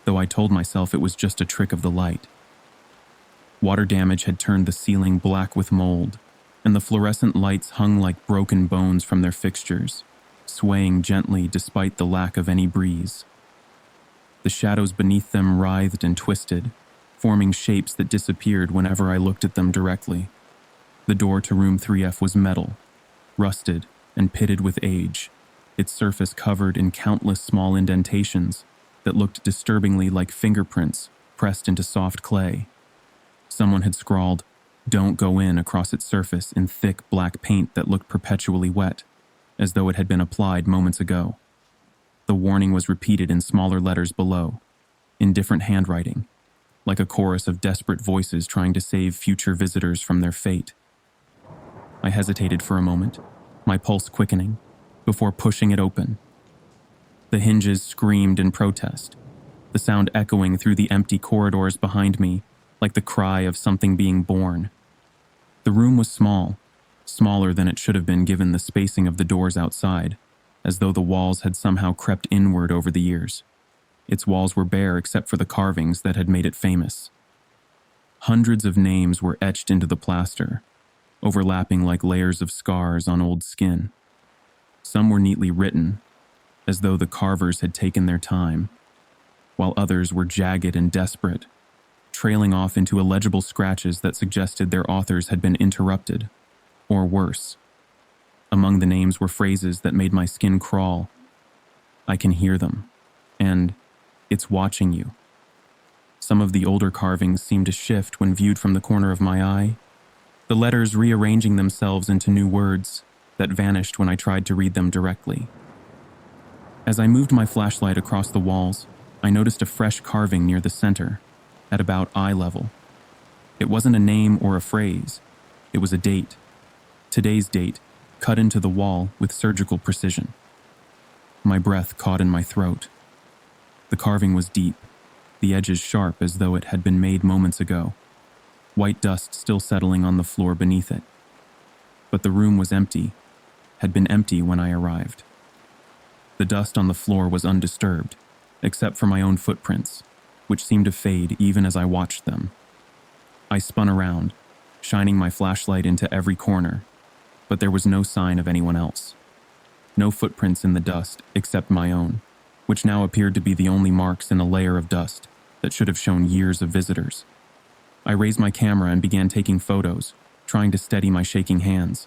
though I told myself it was just a trick of the light. Water damage had turned the ceiling black with mold, and the fluorescent lights hung like broken bones from their fixtures, swaying gently despite the lack of any breeze. The shadows beneath them writhed and twisted, forming shapes that disappeared whenever I looked at them directly. The door to room 3F was metal, rusted and pitted with age, its surface covered in countless small indentations that looked disturbingly like fingerprints pressed into soft clay. Someone had scrawled, "Don't go in," across its surface in thick black paint that looked perpetually wet, as though it had been applied moments ago. The warning was repeated in smaller letters below, in different handwriting, like a chorus of desperate voices trying to save future visitors from their fate. I hesitated for a moment, my pulse quickening, before pushing it open. The hinges screamed in protest, the sound echoing through the empty corridors behind me like the cry of something being born. The room was small, smaller than it should have been given the spacing of the doors outside, as though the walls had somehow crept inward over the years. Its walls were bare except for the carvings that had made it famous. Hundreds of names were etched into the plaster, overlapping like layers of scars on old skin. Some were neatly written, as though the carvers had taken their time, while others were jagged and desperate, trailing off into illegible scratches that suggested their authors had been interrupted, or worse. Among the names were phrases that made my skin crawl. "I can hear them," and "it's watching you." Some of the older carvings seemed to shift when viewed from the corner of my eye, the letters rearranging themselves into new words that vanished when I tried to read them directly. As I moved my flashlight across the walls, I noticed a fresh carving near the center, at about eye level. It wasn't a name or a phrase, it was a date. Today's date, cut into the wall with surgical precision. My breath caught in my throat. The carving was deep, the edges sharp as though it had been made moments ago, white dust still settling on the floor beneath it. But the room was empty, had been empty when I arrived. The dust on the floor was undisturbed, except for my own footprints, which seemed to fade even as I watched them. I spun around, shining my flashlight into every corner, but there was no sign of anyone else. No footprints in the dust except my own, which now appeared to be the only marks in a layer of dust that should have shown years of visitors. I raised my camera and began taking photos, trying to steady my shaking hands.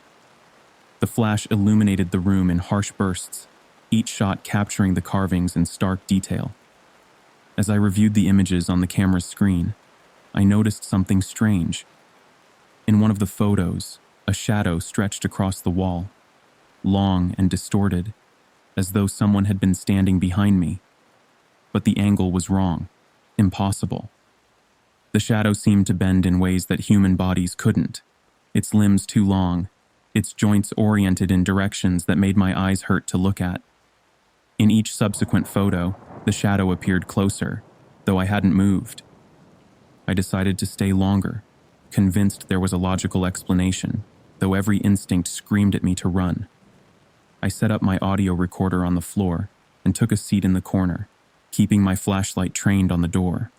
The flash illuminated the room in harsh bursts, each shot capturing the carvings in stark detail. As I reviewed the images on the camera's screen, I noticed something strange. In one of the photos, a shadow stretched across the wall, long and distorted, as though someone had been standing behind me. But the angle was wrong, impossible. The shadow seemed to bend in ways that human bodies couldn't, its limbs too long, its joints oriented in directions that made my eyes hurt to look at. In each subsequent photo, the shadow appeared closer, though I hadn't moved. I decided to stay longer, convinced there was a logical explanation, though every instinct screamed at me to run. I set up my audio recorder on the floor and took a seat in the corner, keeping my flashlight trained on the door.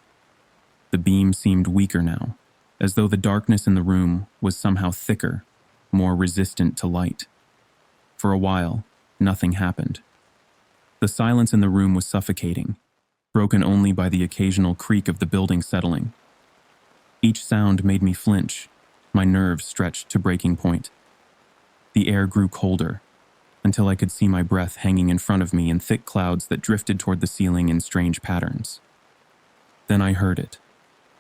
The beam seemed weaker now, as though the darkness in the room was somehow thicker, more resistant to light. For a while, nothing happened. The silence in the room was suffocating, broken only by the occasional creak of the building settling. Each sound made me flinch, my nerves stretched to breaking point. The air grew colder, until I could see my breath hanging in front of me in thick clouds that drifted toward the ceiling in strange patterns. Then I heard it,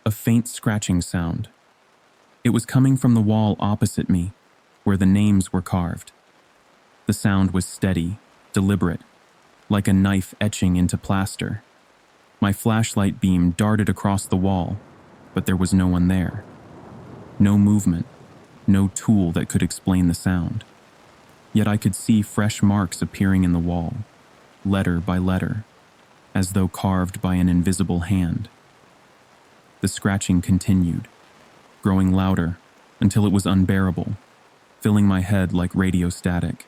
a faint scratching sound. It was coming from the wall opposite me, where the names were carved. The sound was steady, deliberate, like a knife etching into plaster. My flashlight beam darted across the wall, but there was no one there. No movement, no tool that could explain the sound. Yet I could see fresh marks appearing in the wall, letter by letter, as though carved by an invisible hand. The scratching continued, growing louder until it was unbearable, filling my head like radio static.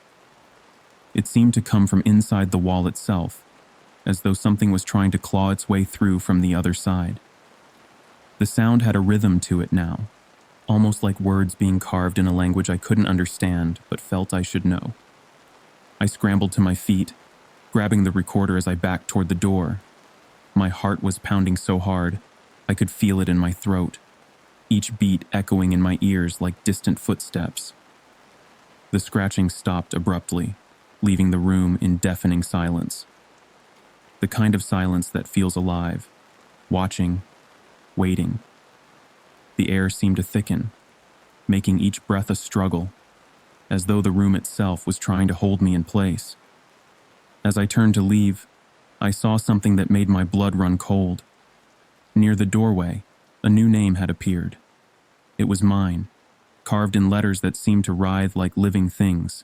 It seemed to come from inside the wall itself, as though something was trying to claw its way through from the other side. The sound had a rhythm to it now, almost like words being carved in a language I couldn't understand but felt I should know. I scrambled to my feet, grabbing the recorder as I backed toward the door. My heart was pounding so hard, I could feel it in my throat, each beat echoing in my ears like distant footsteps. The scratching stopped abruptly, leaving the room in deafening silence. The kind of silence that feels alive, watching, waiting. The air seemed to thicken, making each breath a struggle, as though the room itself was trying to hold me in place. As I turned to leave, I saw something that made my blood run cold. Near the doorway, a new name had appeared. It was mine, carved in letters that seemed to writhe like living things,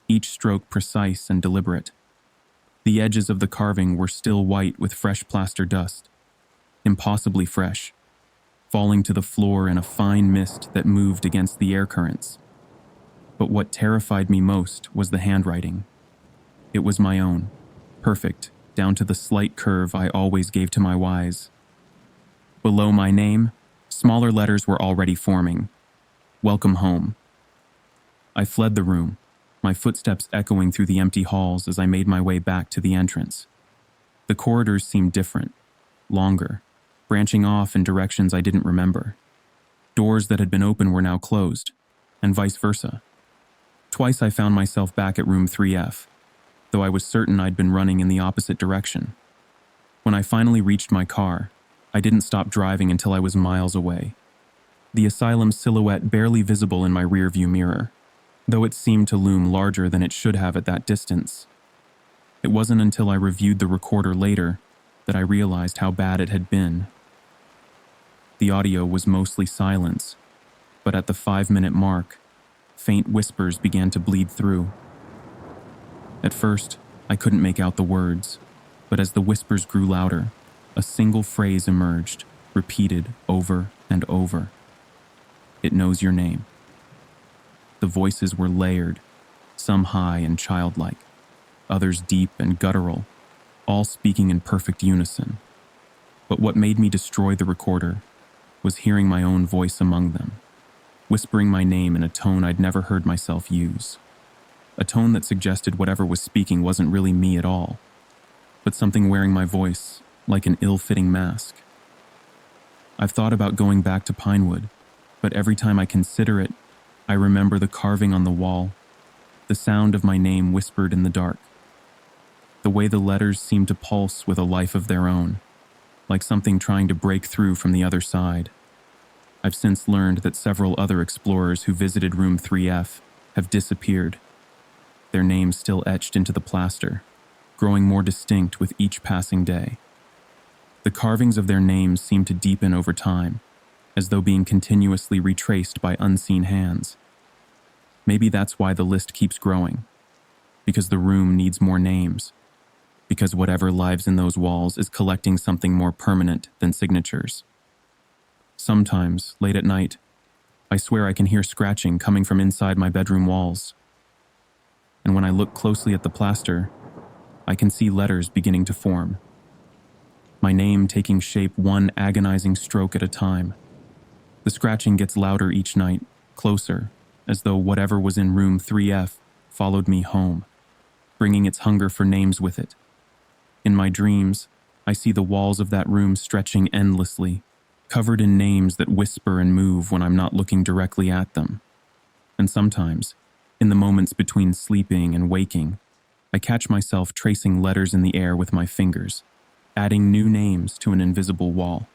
each stroke precise and deliberate. The edges of the carving were still white with fresh plaster dust, impossibly fresh, falling to the floor in a fine mist that moved against the air currents. But what terrified me most was the handwriting. It was my own, perfect, down to the slight curve I always gave to my Y's. Below my name, smaller letters were already forming. Welcome home. I fled the room, my footsteps echoing through the empty halls as I made my way back to the entrance. The corridors seemed different, longer, branching off in directions I didn't remember. Doors that had been open were now closed, and vice versa. Twice I found myself back at room 3F, though I was certain I'd been running in the opposite direction. When I finally reached my car, I didn't stop driving until I was miles away, the asylum's silhouette barely visible in my rearview mirror, though it seemed to loom larger than it should have at that distance. It wasn't until I reviewed the recorder later that I realized how bad it had been. The audio was mostly silence, but at the 5-minute mark, Faint whispers began to bleed through. At first, I couldn't make out the words, but as the whispers grew louder, a single phrase emerged, repeated over and over. It knows your name. The voices were layered, some high and childlike, others deep and guttural, all speaking in perfect unison. But what made me destroy the recorder was hearing my own voice among them, whispering my name in a tone I'd never heard myself use. A tone that suggested whatever was speaking wasn't really me at all, but something wearing my voice like an ill-fitting mask. I've thought about going back to Pinewood, but every time I consider it, I remember the carving on the wall, the sound of my name whispered in the dark, the way the letters seemed to pulse with a life of their own, like something trying to break through from the other side. I've since learned that several other explorers who visited room 3F have disappeared, their names still etched into the plaster, growing more distinct with each passing day. The carvings of their names seem to deepen over time, as though being continuously retraced by unseen hands. Maybe that's why the list keeps growing, because the room needs more names, because whatever lives in those walls is collecting something more permanent than signatures. Sometimes, late at night, I swear I can hear scratching coming from inside my bedroom walls. And when I look closely at the plaster, I can see letters beginning to form. My name taking shape one agonizing stroke at a time. The scratching gets louder each night, closer, as though whatever was in room 3F followed me home, bringing its hunger for names with it. In my dreams, I see the walls of that room stretching endlessly, covered in names that whisper and move when I'm not looking directly at them. And sometimes, in the moments between sleeping and waking, I catch myself tracing letters in the air with my fingers, adding new names to an invisible wall.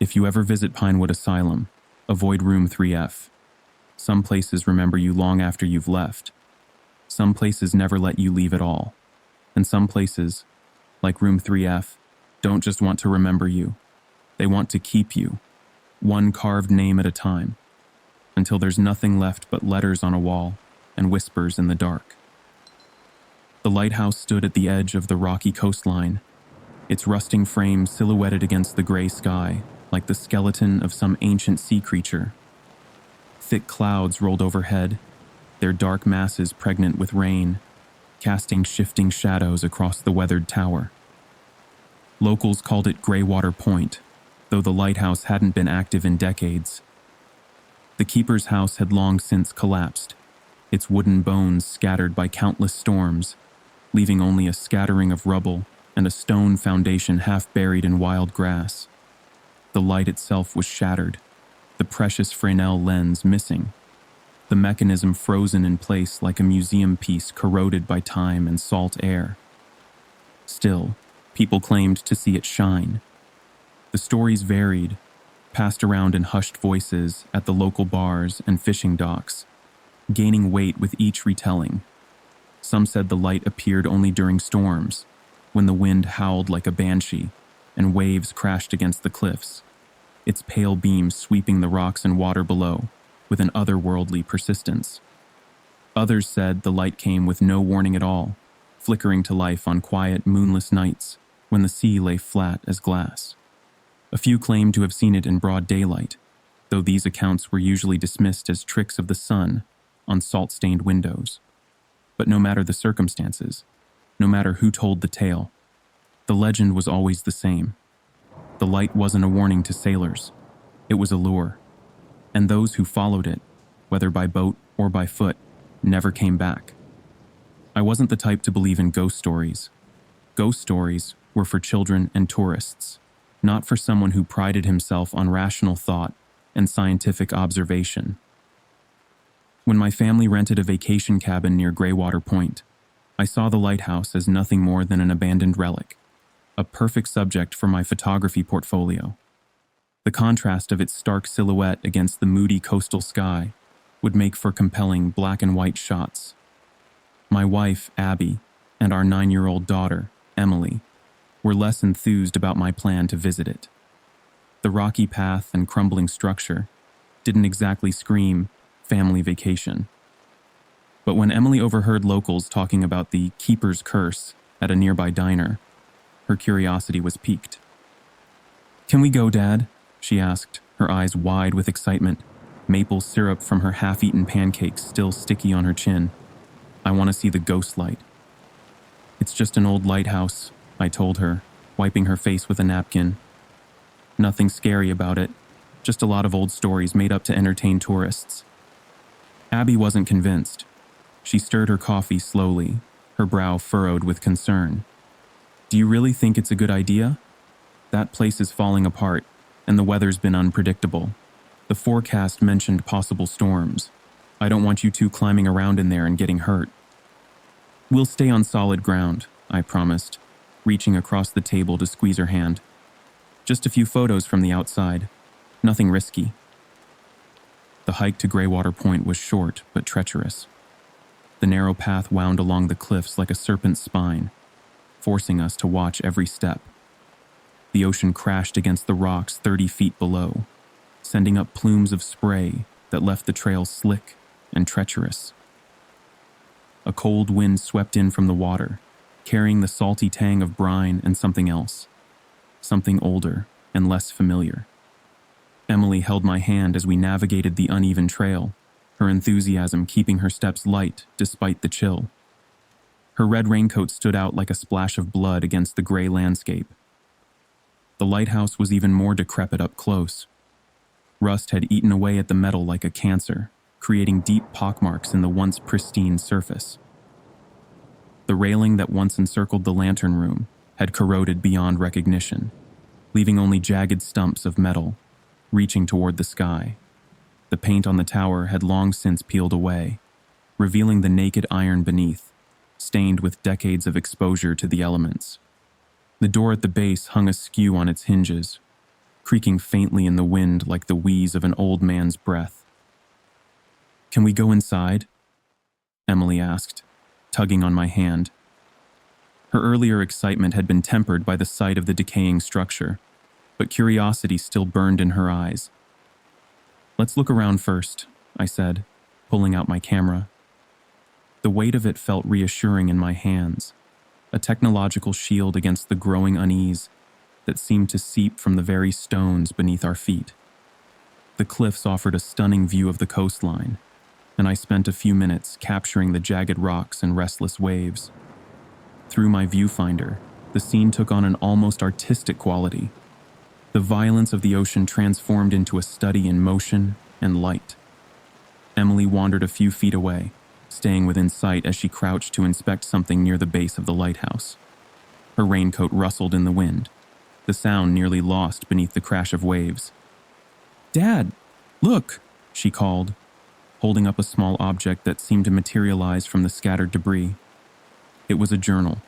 If you ever visit Pinewood Asylum, avoid room 3F. Some places remember you long after you've left. Some places never let you leave at all. And some places, like room 3F, don't just want to remember you. They want to keep you, one carved name at a time, until there's nothing left but letters on a wall and whispers in the dark. The lighthouse stood at the edge of the rocky coastline, its rusting frame silhouetted against the gray sky like the skeleton of some ancient sea creature. Thick clouds rolled overhead, their dark masses pregnant with rain, casting shifting shadows across the weathered tower. Locals called it Greywater Point, though the lighthouse hadn't been active in decades. The keeper's house had long since collapsed, its wooden bones scattered by countless storms, leaving only a scattering of rubble and a stone foundation half buried in wild grass. The light itself was shattered, the precious Fresnel lens missing, the mechanism frozen in place like a museum piece corroded by time and salt air. Still, people claimed to see it shine. The stories varied, passed around in hushed voices at the local bars and fishing docks, gaining weight with each retelling. Some said the light appeared only during storms, when the wind howled like a banshee and waves crashed against the cliffs, its pale beams sweeping the rocks and water below with an otherworldly persistence. Others said the light came with no warning at all, flickering to life on quiet, moonless nights when the sea lay flat as glass. A few claimed to have seen it in broad daylight, though these accounts were usually dismissed as tricks of the sun on salt-stained windows. But no matter the circumstances, no matter who told the tale, the legend was always the same. The light wasn't a warning to sailors, it was a lure, and those who followed it, whether by boat or by foot, never came back. I wasn't the type to believe in ghost stories. Ghost stories were for children and tourists, not for someone who prided himself on rational thought and scientific observation. When my family rented a vacation cabin near Greywater Point, I saw the lighthouse as nothing more than an abandoned relic, a perfect subject for my photography portfolio. The contrast of its stark silhouette against the moody coastal sky would make for compelling black and white shots. My wife, Abby, and our 9-year-old daughter, Emily, were less enthused about my plan to visit it. The rocky path and crumbling structure didn't exactly scream family vacation. But when Emily overheard locals talking about the keeper's curse at a nearby diner, her curiosity was piqued. "Can we go, Dad?" she asked, her eyes wide with excitement, maple syrup from her half-eaten pancakes still sticky on her chin. "I want to see the ghost light." "It's just an old lighthouse," I told her, wiping her face with a napkin. "Nothing scary about it, just a lot of old stories made up to entertain tourists." Abby wasn't convinced. She stirred her coffee slowly, her brow furrowed with concern. "Do you really think it's a good idea? That place is falling apart, and the weather's been unpredictable. The forecast mentioned possible storms. I don't want you two climbing around in there and getting hurt." "We'll stay on solid ground," I promised, reaching across the table to squeeze her hand. "Just a few photos from the outside. Nothing risky." The hike to Greywater Point was short but treacherous. The narrow path wound along the cliffs like a serpent's spine, forcing us to watch every step. The ocean crashed against the rocks 30 feet below, sending up plumes of spray that left the trail slick and treacherous. A cold wind swept in from the water, carrying the salty tang of brine and something else, something older and less familiar. Emily held my hand as we navigated the uneven trail, her enthusiasm keeping her steps light despite the chill. Her red raincoat stood out like a splash of blood against the gray landscape. The lighthouse was even more decrepit up close. Rust had eaten away at the metal like a cancer, creating deep pockmarks in the once pristine surface. The railing that once encircled the lantern room had corroded beyond recognition, leaving only jagged stumps of metal, reaching toward the sky. The paint on the tower had long since peeled away, revealing the naked iron beneath, stained with decades of exposure to the elements. The door at the base hung askew on its hinges, creaking faintly in the wind like the wheeze of an old man's breath. "Can we go inside?" Emily asked, tugging on my hand. Her earlier excitement had been tempered by the sight of the decaying structure, but curiosity still burned in her eyes. "Let's look around first," I said, pulling out my camera. The weight of it felt reassuring in my hands, a technological shield against the growing unease that seemed to seep from the very stones beneath our feet. The cliffs offered a stunning view of the coastline, and I spent a few minutes capturing the jagged rocks and restless waves. Through my viewfinder, the scene took on an almost artistic quality. The violence of the ocean transformed into a study in motion and light. Emily wandered a few feet away, staying within sight as she crouched to inspect something near the base of the lighthouse. Her raincoat rustled in the wind, the sound nearly lost beneath the crash of waves. "Dad, look!" she called, holding up a small object that seemed to materialize from the scattered debris. It was a journal,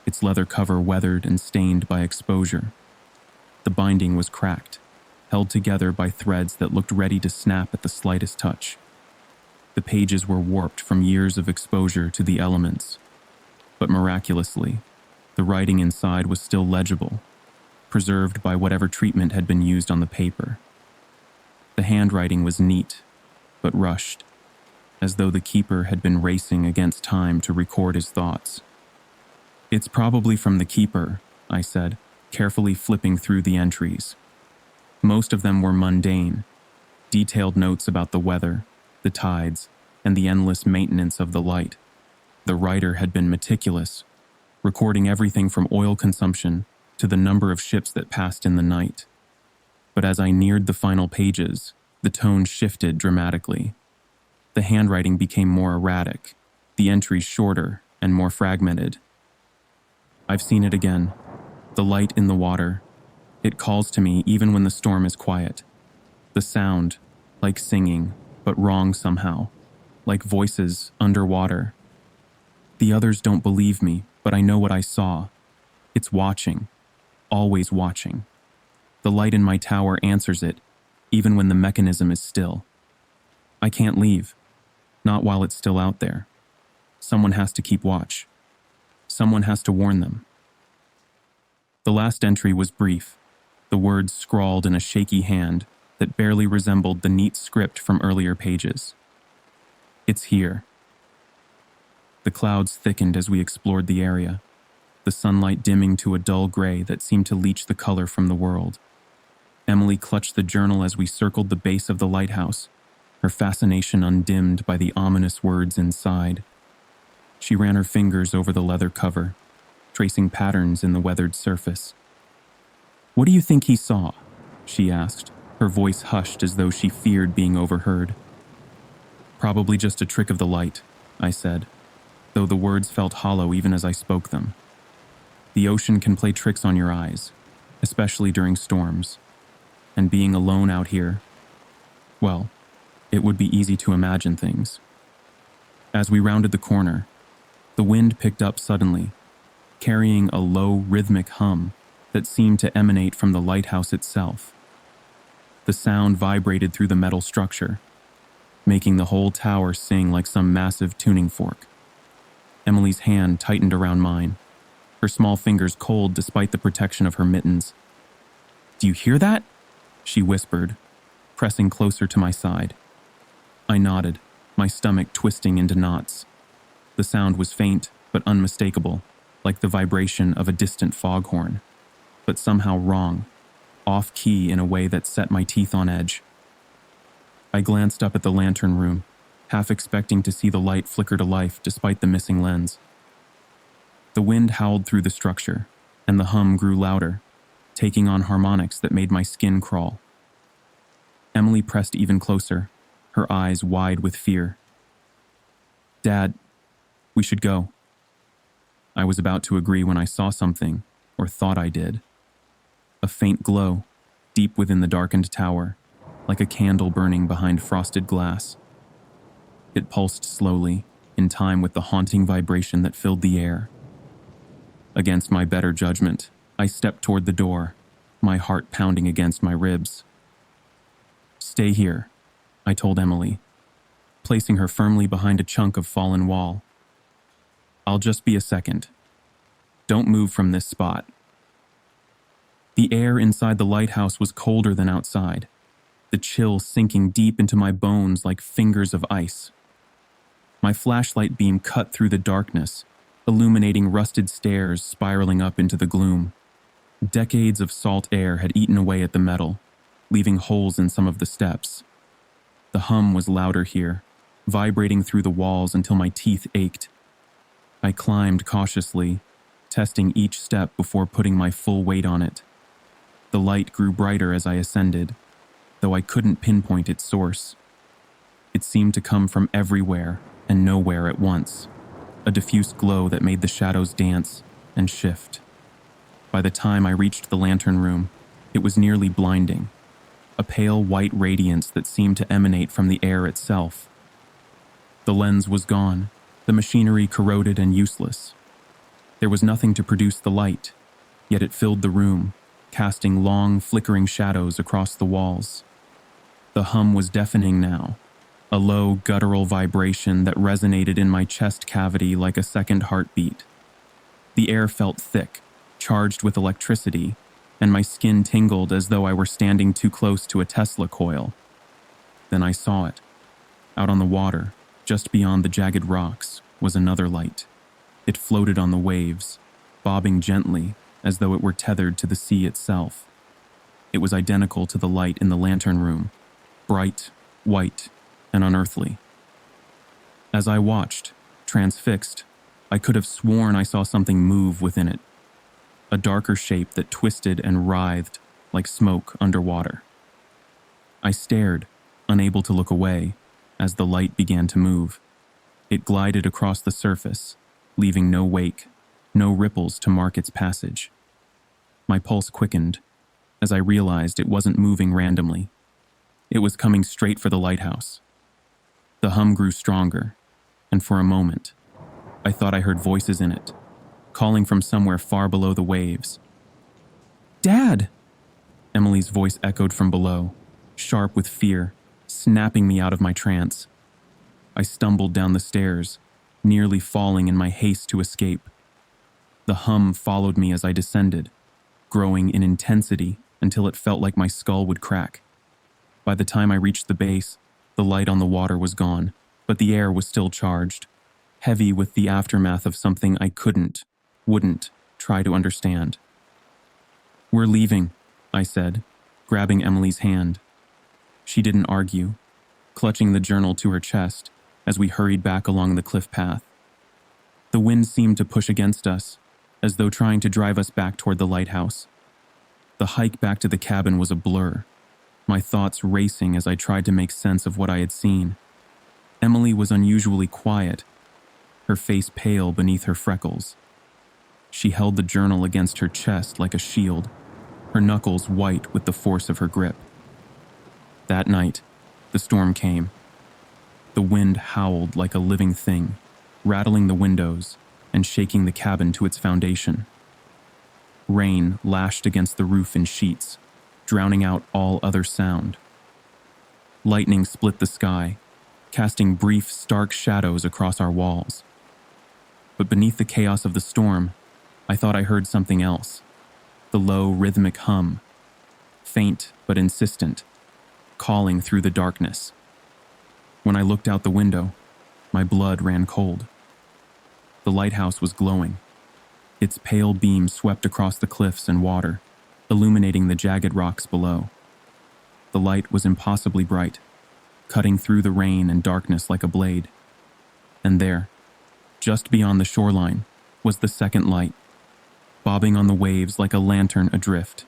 its leather cover weathered and stained by exposure. The binding was cracked, held together by threads that looked ready to snap at the slightest touch. The pages were warped from years of exposure to the elements, but miraculously, the writing inside was still legible, preserved by whatever treatment had been used on the paper. The handwriting was neat, but rushed, as though the keeper had been racing against time to record his thoughts. "It's probably from the keeper," I said, carefully flipping through the entries. Most of them were mundane, detailed notes about the weather, the tides, and the endless maintenance of the light. The writer had been meticulous, recording everything from oil consumption to the number of ships that passed in the night. But as I neared the final pages, the tone shifted dramatically. The handwriting became more erratic, the entries shorter and more fragmented. "I've seen it again. The light in the water. It calls to me even when the storm is quiet. The sound, like singing, but wrong somehow, like voices underwater. The others don't believe me, but I know what I saw. It's watching, always watching. The light in my tower answers it, even when the mechanism is still. I can't leave, not while it's still out there. Someone has to keep watch. Someone has to warn them." The last entry was brief, the words scrawled in a shaky hand that barely resembled the neat script from earlier pages. "It's here. The clouds thickened as we explored the area, the sunlight dimming to a dull gray that seemed to leach the color from the world. Emily clutched the journal as we circled the base of the lighthouse, her fascination undimmed by the ominous words inside. She ran her fingers over the leather cover, tracing patterns in the weathered surface. "What do you think he saw?" she asked, her voice hushed as though she feared being overheard. "Probably just a trick of the light," I said, though the words felt hollow even as I spoke them. "The ocean can play tricks on your eyes, especially during storms. And being alone out here, well, it would be easy to imagine things." As we rounded the corner, the wind picked up suddenly, carrying a low, rhythmic hum that seemed to emanate from the lighthouse itself. The sound vibrated through the metal structure, making the whole tower sing like some massive tuning fork. Emily's hand tightened around mine, her small fingers cold despite the protection of her mittens. "Do you hear that?" she whispered, pressing closer to my side. I nodded, my stomach twisting into knots. The sound was faint but unmistakable, like the vibration of a distant foghorn, but somehow wrong, off-key in a way that set my teeth on edge. I glanced up at the lantern room, half expecting to see the light flicker to life despite the missing lens. The wind howled through the structure, and the hum grew louder, taking on harmonics that made my skin crawl. Emily pressed even closer, her eyes wide with fear. "Dad, we should go." I was about to agree when I saw something, or thought I did. A faint glow, deep within the darkened tower, like a candle burning behind frosted glass. It pulsed slowly, in time with the haunting vibration that filled the air. Against my better judgment, I stepped toward the door, my heart pounding against my ribs. "Stay here," I told Emily, placing her firmly behind a chunk of fallen wall. "I'll just be a second. Don't move from this spot." The air inside the lighthouse was colder than outside, the chill sinking deep into my bones like fingers of ice. My flashlight beam cut through the darkness, illuminating rusted stairs spiraling up into the gloom. Decades of salt air had eaten away at the metal, leaving holes in some of the steps. The hum was louder here, vibrating through the walls until my teeth ached. I climbed cautiously, testing each step before putting my full weight on it. The light grew brighter as I ascended, though I couldn't pinpoint its source. It seemed to come from everywhere and nowhere at once, a diffuse glow that made the shadows dance and shift. By the time I reached the lantern room, it was nearly blinding, a pale white radiance that seemed to emanate from the air itself. The lens was gone, the machinery corroded and useless. There was nothing to produce the light, yet it filled the room, casting long, flickering shadows across the walls. The hum was deafening now, a low, guttural vibration that resonated in my chest cavity like a second heartbeat. The air felt thick, charged with electricity, and my skin tingled as though I were standing too close to a Tesla coil. Then I saw it. Out on the water, just beyond the jagged rocks, was another light. It floated on the waves, bobbing gently as though it were tethered to the sea itself. It was identical to the light in the lantern room, bright, white, and unearthly. As I watched, transfixed, I could have sworn I saw something move within it, a darker shape that twisted and writhed like smoke underwater. I stared, unable to look away, as the light began to move. It glided across the surface, leaving no wake, no ripples to mark its passage. My pulse quickened as I realized it wasn't moving randomly. It was coming straight for the lighthouse. The hum grew stronger, and for a moment, I thought I heard voices in it, calling from somewhere far below the waves. "Dad!" Emily's voice echoed from below, sharp with fear, snapping me out of my trance. I stumbled down the stairs, nearly falling in my haste to escape. The hum followed me as I descended, growing in intensity until it felt like my skull would crack. By the time I reached the base, the light on the water was gone, but the air was still charged. heavy with the aftermath of something I wouldn't try to understand. "We're leaving," I said, grabbing Emily's hand. She didn't argue, clutching the journal to her chest as we hurried back along the cliff path. The wind seemed to push against us, as though trying to drive us back toward the lighthouse. The hike back to the cabin was a blur, my thoughts racing as I tried to make sense of what I had seen. Emily was unusually quiet, her face pale beneath her freckles. She held the journal against her chest like a shield, her knuckles white with the force of her grip. That night, the storm came. The wind howled like a living thing, rattling the windows and shaking the cabin to its foundation. Rain lashed against the roof in sheets, drowning out all other sound. Lightning split the sky, casting brief, stark shadows across our walls. But beneath the chaos of the storm, I thought I heard something else. The low, rhythmic hum, faint but insistent, calling through the darkness. When I looked out the window, my blood ran cold. The lighthouse was glowing. Its pale beam swept across the cliffs and water, illuminating the jagged rocks below. The light was impossibly bright, cutting through the rain and darkness like a blade. And there, just beyond the shoreline, was the second light, bobbing on the waves like a lantern adrift.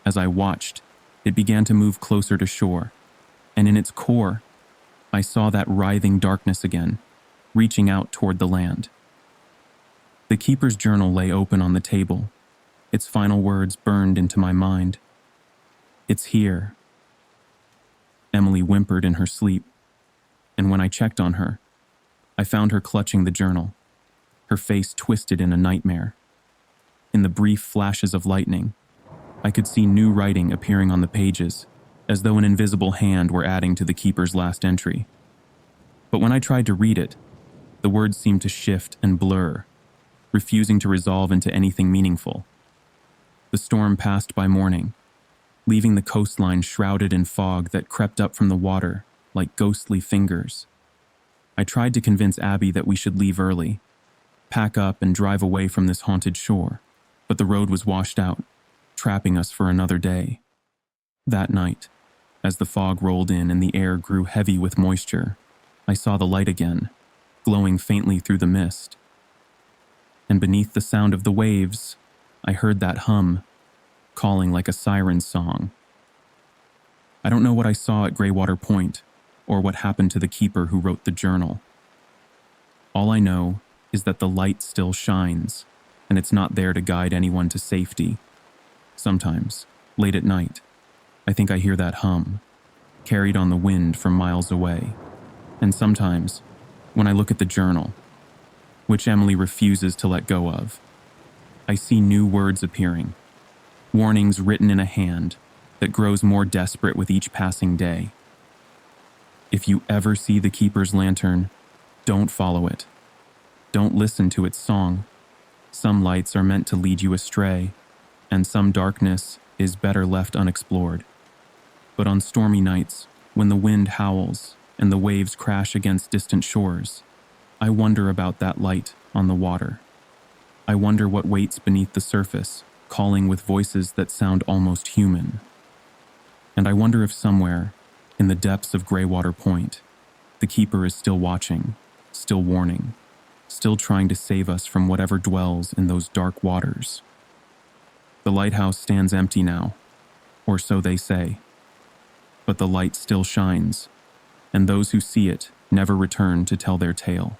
As I watched, it began to move closer to shore, and in its core, I saw that writhing darkness again, reaching out toward the land. The keeper's journal lay open on the table, its final words burned into my mind. "It's here." Emily whimpered in her sleep, and when I checked on her, I found her clutching the journal, her face twisted in a nightmare. In the brief flashes of lightning, I could see new writing appearing on the pages, as though an invisible hand were adding to the keeper's last entry. But when I tried to read it, the words seemed to shift and blur, refusing to resolve into anything meaningful. The storm passed by morning, leaving the coastline shrouded in fog that crept up from the water like ghostly fingers. I tried to convince Abby that we should leave early, pack up and drive away from this haunted shore, but the road was washed out, trapping us for another day. That night, as the fog rolled in and the air grew heavy with moisture, I saw the light again, glowing faintly through the mist. And beneath the sound of the waves, I heard that hum, calling like a siren's song. I don't know what I saw at Greywater Point, or what happened to the keeper who wrote the journal. All I know is that the light still shines, and it's not there to guide anyone to safety. Sometimes, late at night, I think I hear that hum, carried on the wind from miles away. And sometimes, when I look at the journal, which Emily refuses to let go of, I see new words appearing, warnings written in a hand that grows more desperate with each passing day. If you ever see the keeper's lantern, don't follow it. Don't listen to its song. Some lights are meant to lead you astray, and some darkness is better left unexplored. But on stormy nights, when the wind howls and the waves crash against distant shores, I wonder about that light on the water. I wonder what waits beneath the surface, calling with voices that sound almost human. And I wonder if somewhere, in the depths of Greywater Point, the keeper is still watching, still warning, still trying to save us from whatever dwells in those dark waters. The lighthouse stands empty now, or so they say. But the light still shines, and those who see it never return to tell their tale.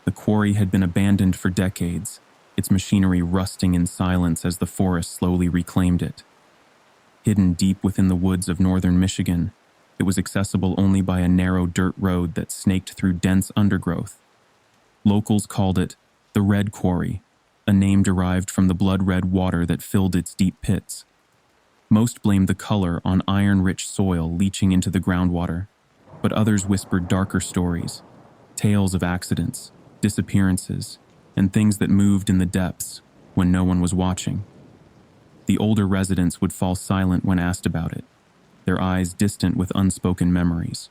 The quarry had been abandoned for decades, its machinery rusting in silence as the forest slowly reclaimed it. Hidden deep within the woods of northern Michigan, it was accessible only by a narrow dirt road that snaked through dense undergrowth. Locals called it the Red Quarry, a name derived from the blood-red water that filled its deep pits. Most blamed the color on iron-rich soil leaching into the groundwater, but others whispered darker stories, tales of accidents, disappearances, and things that moved in the depths when no one was watching. The older residents would fall silent when asked about it, their eyes distant with unspoken memories.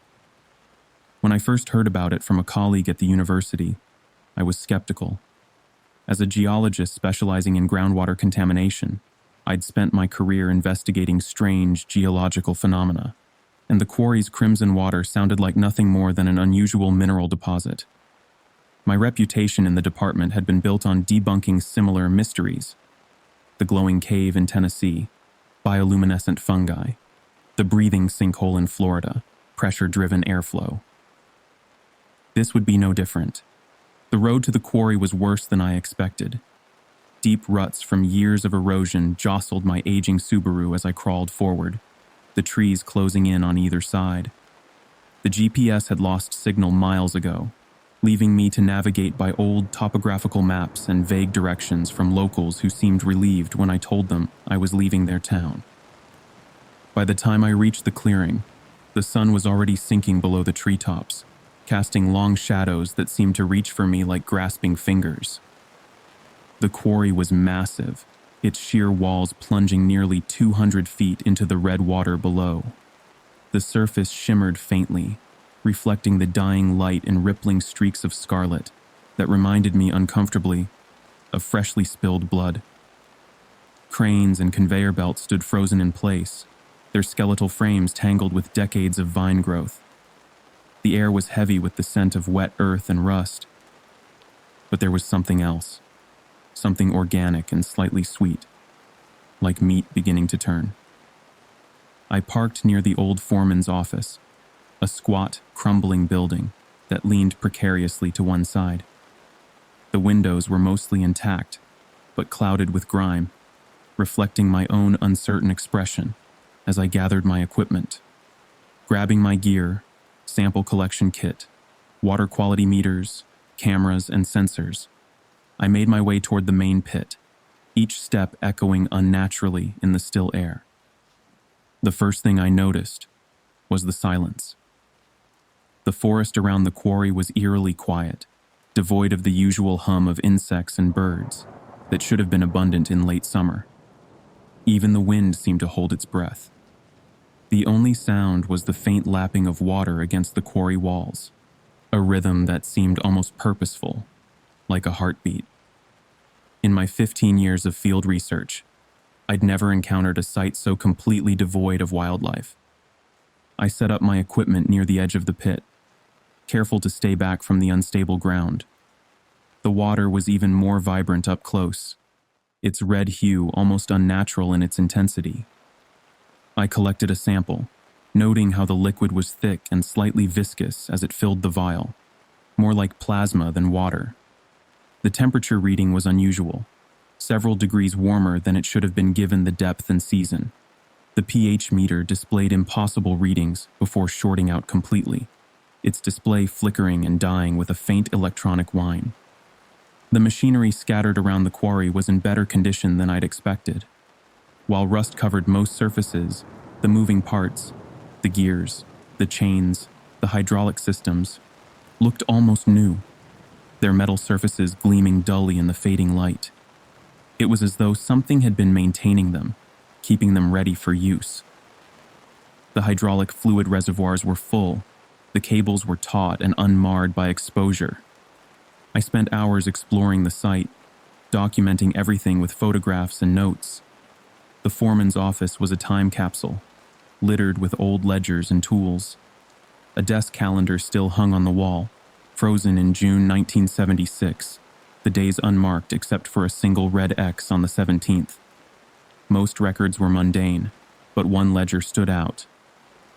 When I first heard about it from a colleague at the university, I was skeptical. As a geologist specializing in groundwater contamination, I'd spent my career investigating strange geological phenomena, and the quarry's crimson water sounded like nothing more than an unusual mineral deposit. My reputation in the department had been built on debunking similar mysteries: the glowing cave in Tennessee, bioluminescent fungi, the breathing sinkhole in Florida, pressure-driven airflow. This would be no different. The road to the quarry was worse than I expected. Deep ruts from years of erosion jostled my aging Subaru as I crawled forward, the trees closing in on either side. The GPS had lost signal miles ago, leaving me to navigate by old topographical maps and vague directions from locals who seemed relieved when I told them I was leaving their town. By the time I reached the clearing, the sun was already sinking below the treetops, casting long shadows that seemed to reach for me like grasping fingers. The quarry was massive, its sheer walls plunging nearly 200 feet into the red water below. The surface shimmered faintly, reflecting the dying light in rippling streaks of scarlet that reminded me uncomfortably of freshly spilled blood. Cranes and conveyor belts stood frozen in place, their skeletal frames tangled with decades of vine growth. The air was heavy with the scent of wet earth and rust. But there was something else, something organic and slightly sweet, like meat beginning to turn. I parked near the old foreman's office, a squat, crumbling building that leaned precariously to one side. The windows were mostly intact, but clouded with grime, reflecting my own uncertain expression as I gathered my equipment. Grabbing my gear, sample collection kit, water quality meters, cameras, and sensors, I made my way toward the main pit, each step echoing unnaturally in the still air. The first thing I noticed was the silence. The forest around the quarry was eerily quiet, devoid of the usual hum of insects and birds that should have been abundant in late summer. Even the wind seemed to hold its breath. The only sound was the faint lapping of water against the quarry walls, a rhythm that seemed almost purposeful, like a heartbeat. In my 15 years of field research, I'd never encountered a site so completely devoid of wildlife. I set up my equipment near the edge of the pit, careful to stay back from the unstable ground. The water was even more vibrant up close, its red hue almost unnatural in its intensity. I collected a sample, noting how the liquid was thick and slightly viscous as it filled the vial, more like plasma than water. The temperature reading was unusual, several degrees warmer than it should have been given the depth and season. The pH meter displayed impossible readings before shorting out completely, its display flickering and dying with a faint electronic whine. The machinery scattered around the quarry was in better condition than I'd expected. While rust covered most surfaces, the moving parts, the gears, the chains, the hydraulic systems, looked almost new, their metal surfaces gleaming dully in the fading light. It was as though something had been maintaining them, keeping them ready for use. The hydraulic fluid reservoirs were full, the cables were taut and unmarred by exposure. I spent hours exploring the site, documenting everything with photographs and notes. The foreman's office was a time capsule, littered with old ledgers and tools. A desk calendar still hung on the wall, frozen in June 1976, the days unmarked except for a single red X on the 17th. Most records were mundane, but one ledger stood out.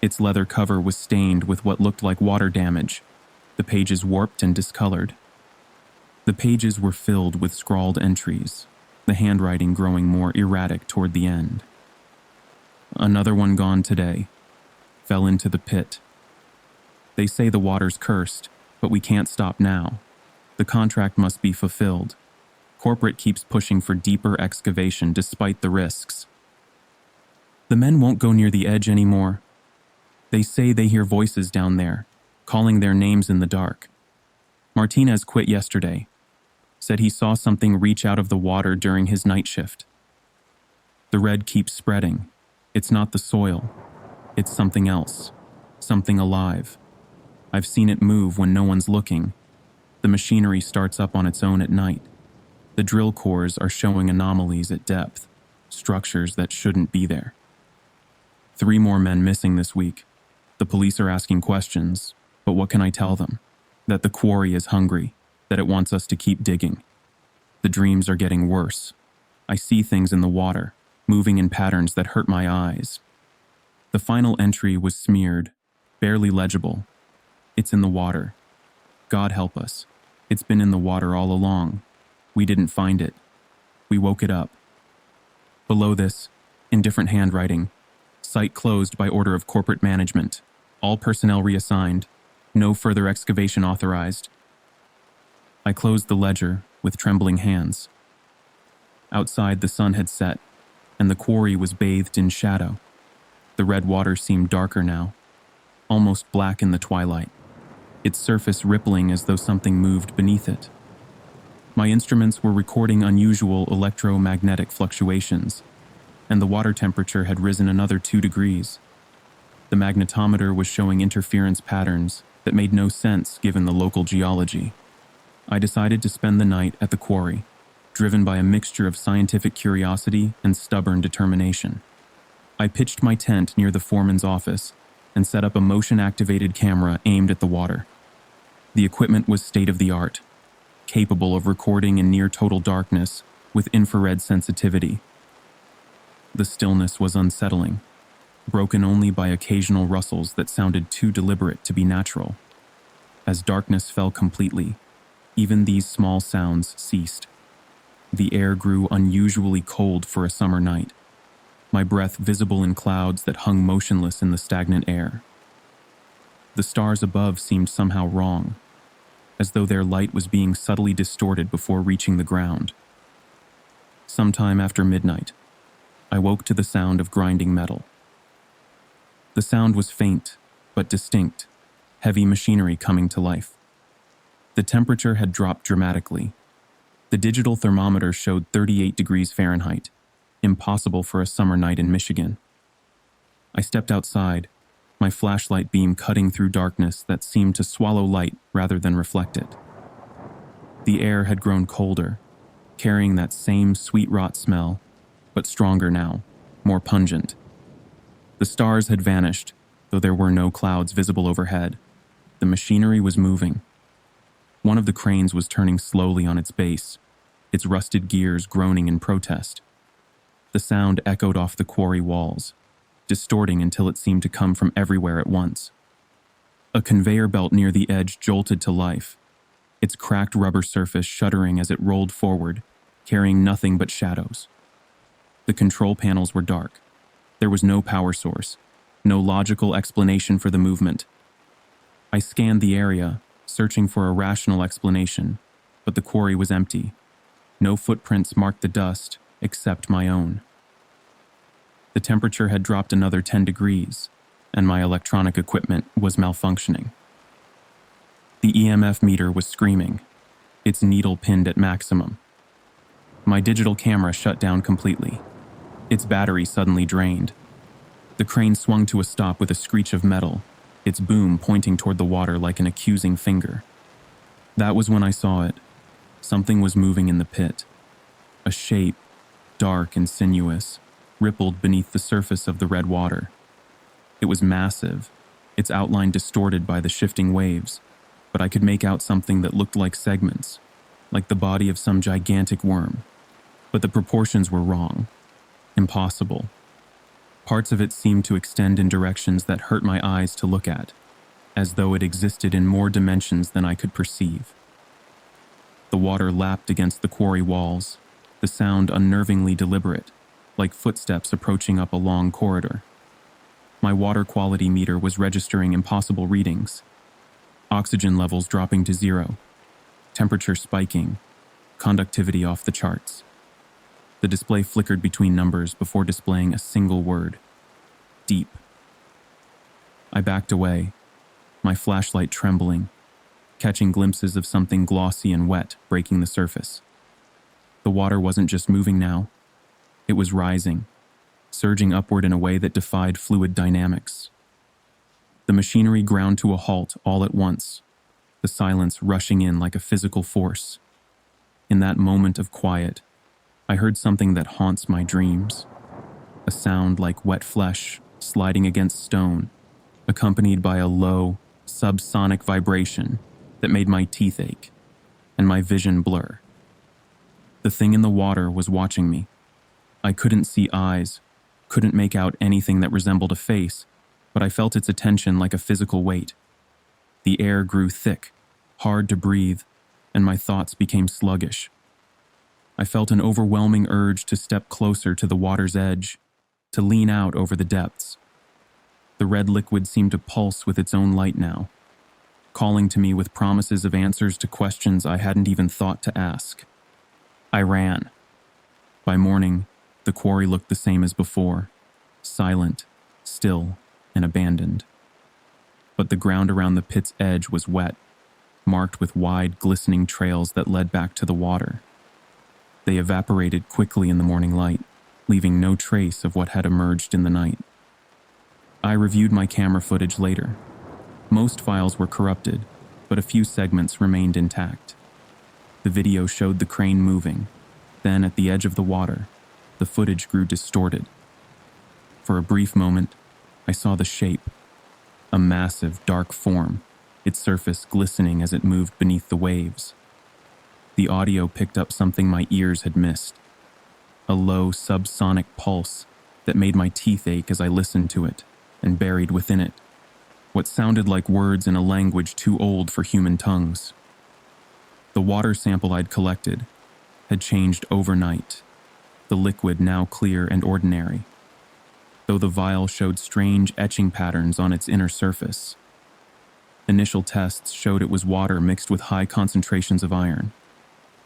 Its leather cover was stained with what looked like water damage, the pages warped and discolored. The pages were filled with scrawled entries, the handwriting growing more erratic toward the end. Another one gone today. Fell into the pit. They say the water's cursed, but we can't stop now. The contract must be fulfilled. Corporate keeps pushing for deeper excavation despite the risks. The men won't go near the edge anymore. They say they hear voices down there, calling their names in the dark. Martinez quit yesterday. Said he saw something reach out of the water during his night shift. The red keeps spreading. It's not the soil. It's something else. Something alive. I've seen it move when no one's looking. The machinery starts up on its own at night. The drill cores are showing anomalies at depth, structures that shouldn't be there. 3 more men missing this week. The police are asking questions, but what can I tell them? That the quarry is hungry, that it wants us to keep digging. The dreams are getting worse. I see things in the water, moving in patterns that hurt my eyes. The final entry was smeared, barely legible. It's in the water. God help us. It's been in the water all along. We didn't find it. We woke it up. Below this, in different handwriting, site closed by order of corporate management. All personnel reassigned. No further excavation authorized. I closed the ledger with trembling hands. Outside, the sun had set, and the quarry was bathed in shadow. The red water seemed darker now, almost black in the twilight, its surface rippling as though something moved beneath it. My instruments were recording unusual electromagnetic fluctuations, and the water temperature had risen another 2 degrees. The magnetometer was showing interference patterns that made no sense given the local geology. I decided to spend the night at the quarry, driven by a mixture of scientific curiosity and stubborn determination. I pitched my tent near the foreman's office and set up a motion-activated camera aimed at the water. The equipment was state-of-the-art, capable of recording in near-total darkness with infrared sensitivity. The stillness was unsettling, broken only by occasional rustles that sounded too deliberate to be natural. As darkness fell completely, even these small sounds ceased. The air grew unusually cold for a summer night, my breath visible in clouds that hung motionless in the stagnant air. The stars above seemed somehow wrong, as though their light was being subtly distorted before reaching the ground. Sometime after midnight, I woke to the sound of grinding metal. The sound was faint, but distinct, heavy machinery coming to life. The temperature had dropped dramatically. The digital thermometer showed 38 degrees Fahrenheit, impossible for a summer night in Michigan. I stepped outside, my flashlight beam cutting through darkness that seemed to swallow light rather than reflect it. The air had grown colder, carrying that same sweet rot smell, but stronger now, more pungent. The stars had vanished, though there were no clouds visible overhead. The machinery was moving. One of the cranes was turning slowly on its base, its rusted gears groaning in protest. The sound echoed off the quarry walls, distorting until it seemed to come from everywhere at once. A conveyor belt near the edge jolted to life, its cracked rubber surface shuddering as it rolled forward, carrying nothing but shadows. The control panels were dark. There was no power source, no logical explanation for the movement. I scanned the area, searching for a rational explanation, but the quarry was empty. No footprints marked the dust, except my own. The temperature had dropped another 10 degrees, and my electronic equipment was malfunctioning. The EMF meter was screaming, its needle pinned at maximum. My digital camera shut down completely. Its battery suddenly drained. The crane swung to a stop with a screech of metal, its boom pointing toward the water like an accusing finger. That was when I saw it. Something was moving in the pit. A shape, dark and sinuous, rippled beneath the surface of the red water. It was massive, its outline distorted by the shifting waves, but I could make out something that looked like segments, like the body of some gigantic worm. But the proportions were wrong. Impossible. Parts of it seemed to extend in directions that hurt my eyes to look at, as though it existed in more dimensions than I could perceive. The water lapped against the quarry walls, the sound unnervingly deliberate, like footsteps approaching up a long corridor. My water quality meter was registering impossible readings. Oxygen levels dropping to 0, temperature spiking, conductivity off the charts. The display flickered between numbers before displaying a single word: deep. I backed away, my flashlight trembling, catching glimpses of something glossy and wet breaking the surface. The water wasn't just moving now. It was rising, surging upward in a way that defied fluid dynamics. The machinery ground to a halt all at once, the silence rushing in like a physical force. In that moment of quiet, I heard something that haunts my dreams. A sound like wet flesh sliding against stone, accompanied by a low, subsonic vibration that made my teeth ache and my vision blur. The thing in the water was watching me. I couldn't see eyes, couldn't make out anything that resembled a face, but I felt its attention like a physical weight. The air grew thick, hard to breathe, and my thoughts became sluggish. I felt an overwhelming urge to step closer to the water's edge, to lean out over the depths. The red liquid seemed to pulse with its own light now, calling to me with promises of answers to questions I hadn't even thought to ask. I ran. By morning, the quarry looked the same as before, silent, still, and abandoned. But the ground around the pit's edge was wet, marked with wide, glistening trails that led back to the water. They evaporated quickly in the morning light, leaving no trace of what had emerged in the night. I reviewed my camera footage later. Most files were corrupted, but a few segments remained intact. The video showed the crane moving. Then, at the edge of the water, the footage grew distorted. For a brief moment, I saw the shape, a massive, dark form, its surface glistening as it moved beneath the waves. The audio picked up something my ears had missed, a low, subsonic pulse that made my teeth ache as I listened to it, and buried within it what sounded like words in a language too old for human tongues. The water sample I'd collected had changed overnight, the liquid now clear and ordinary, though the vial showed strange etching patterns on its inner surface. Initial tests showed it was water mixed with high concentrations of iron,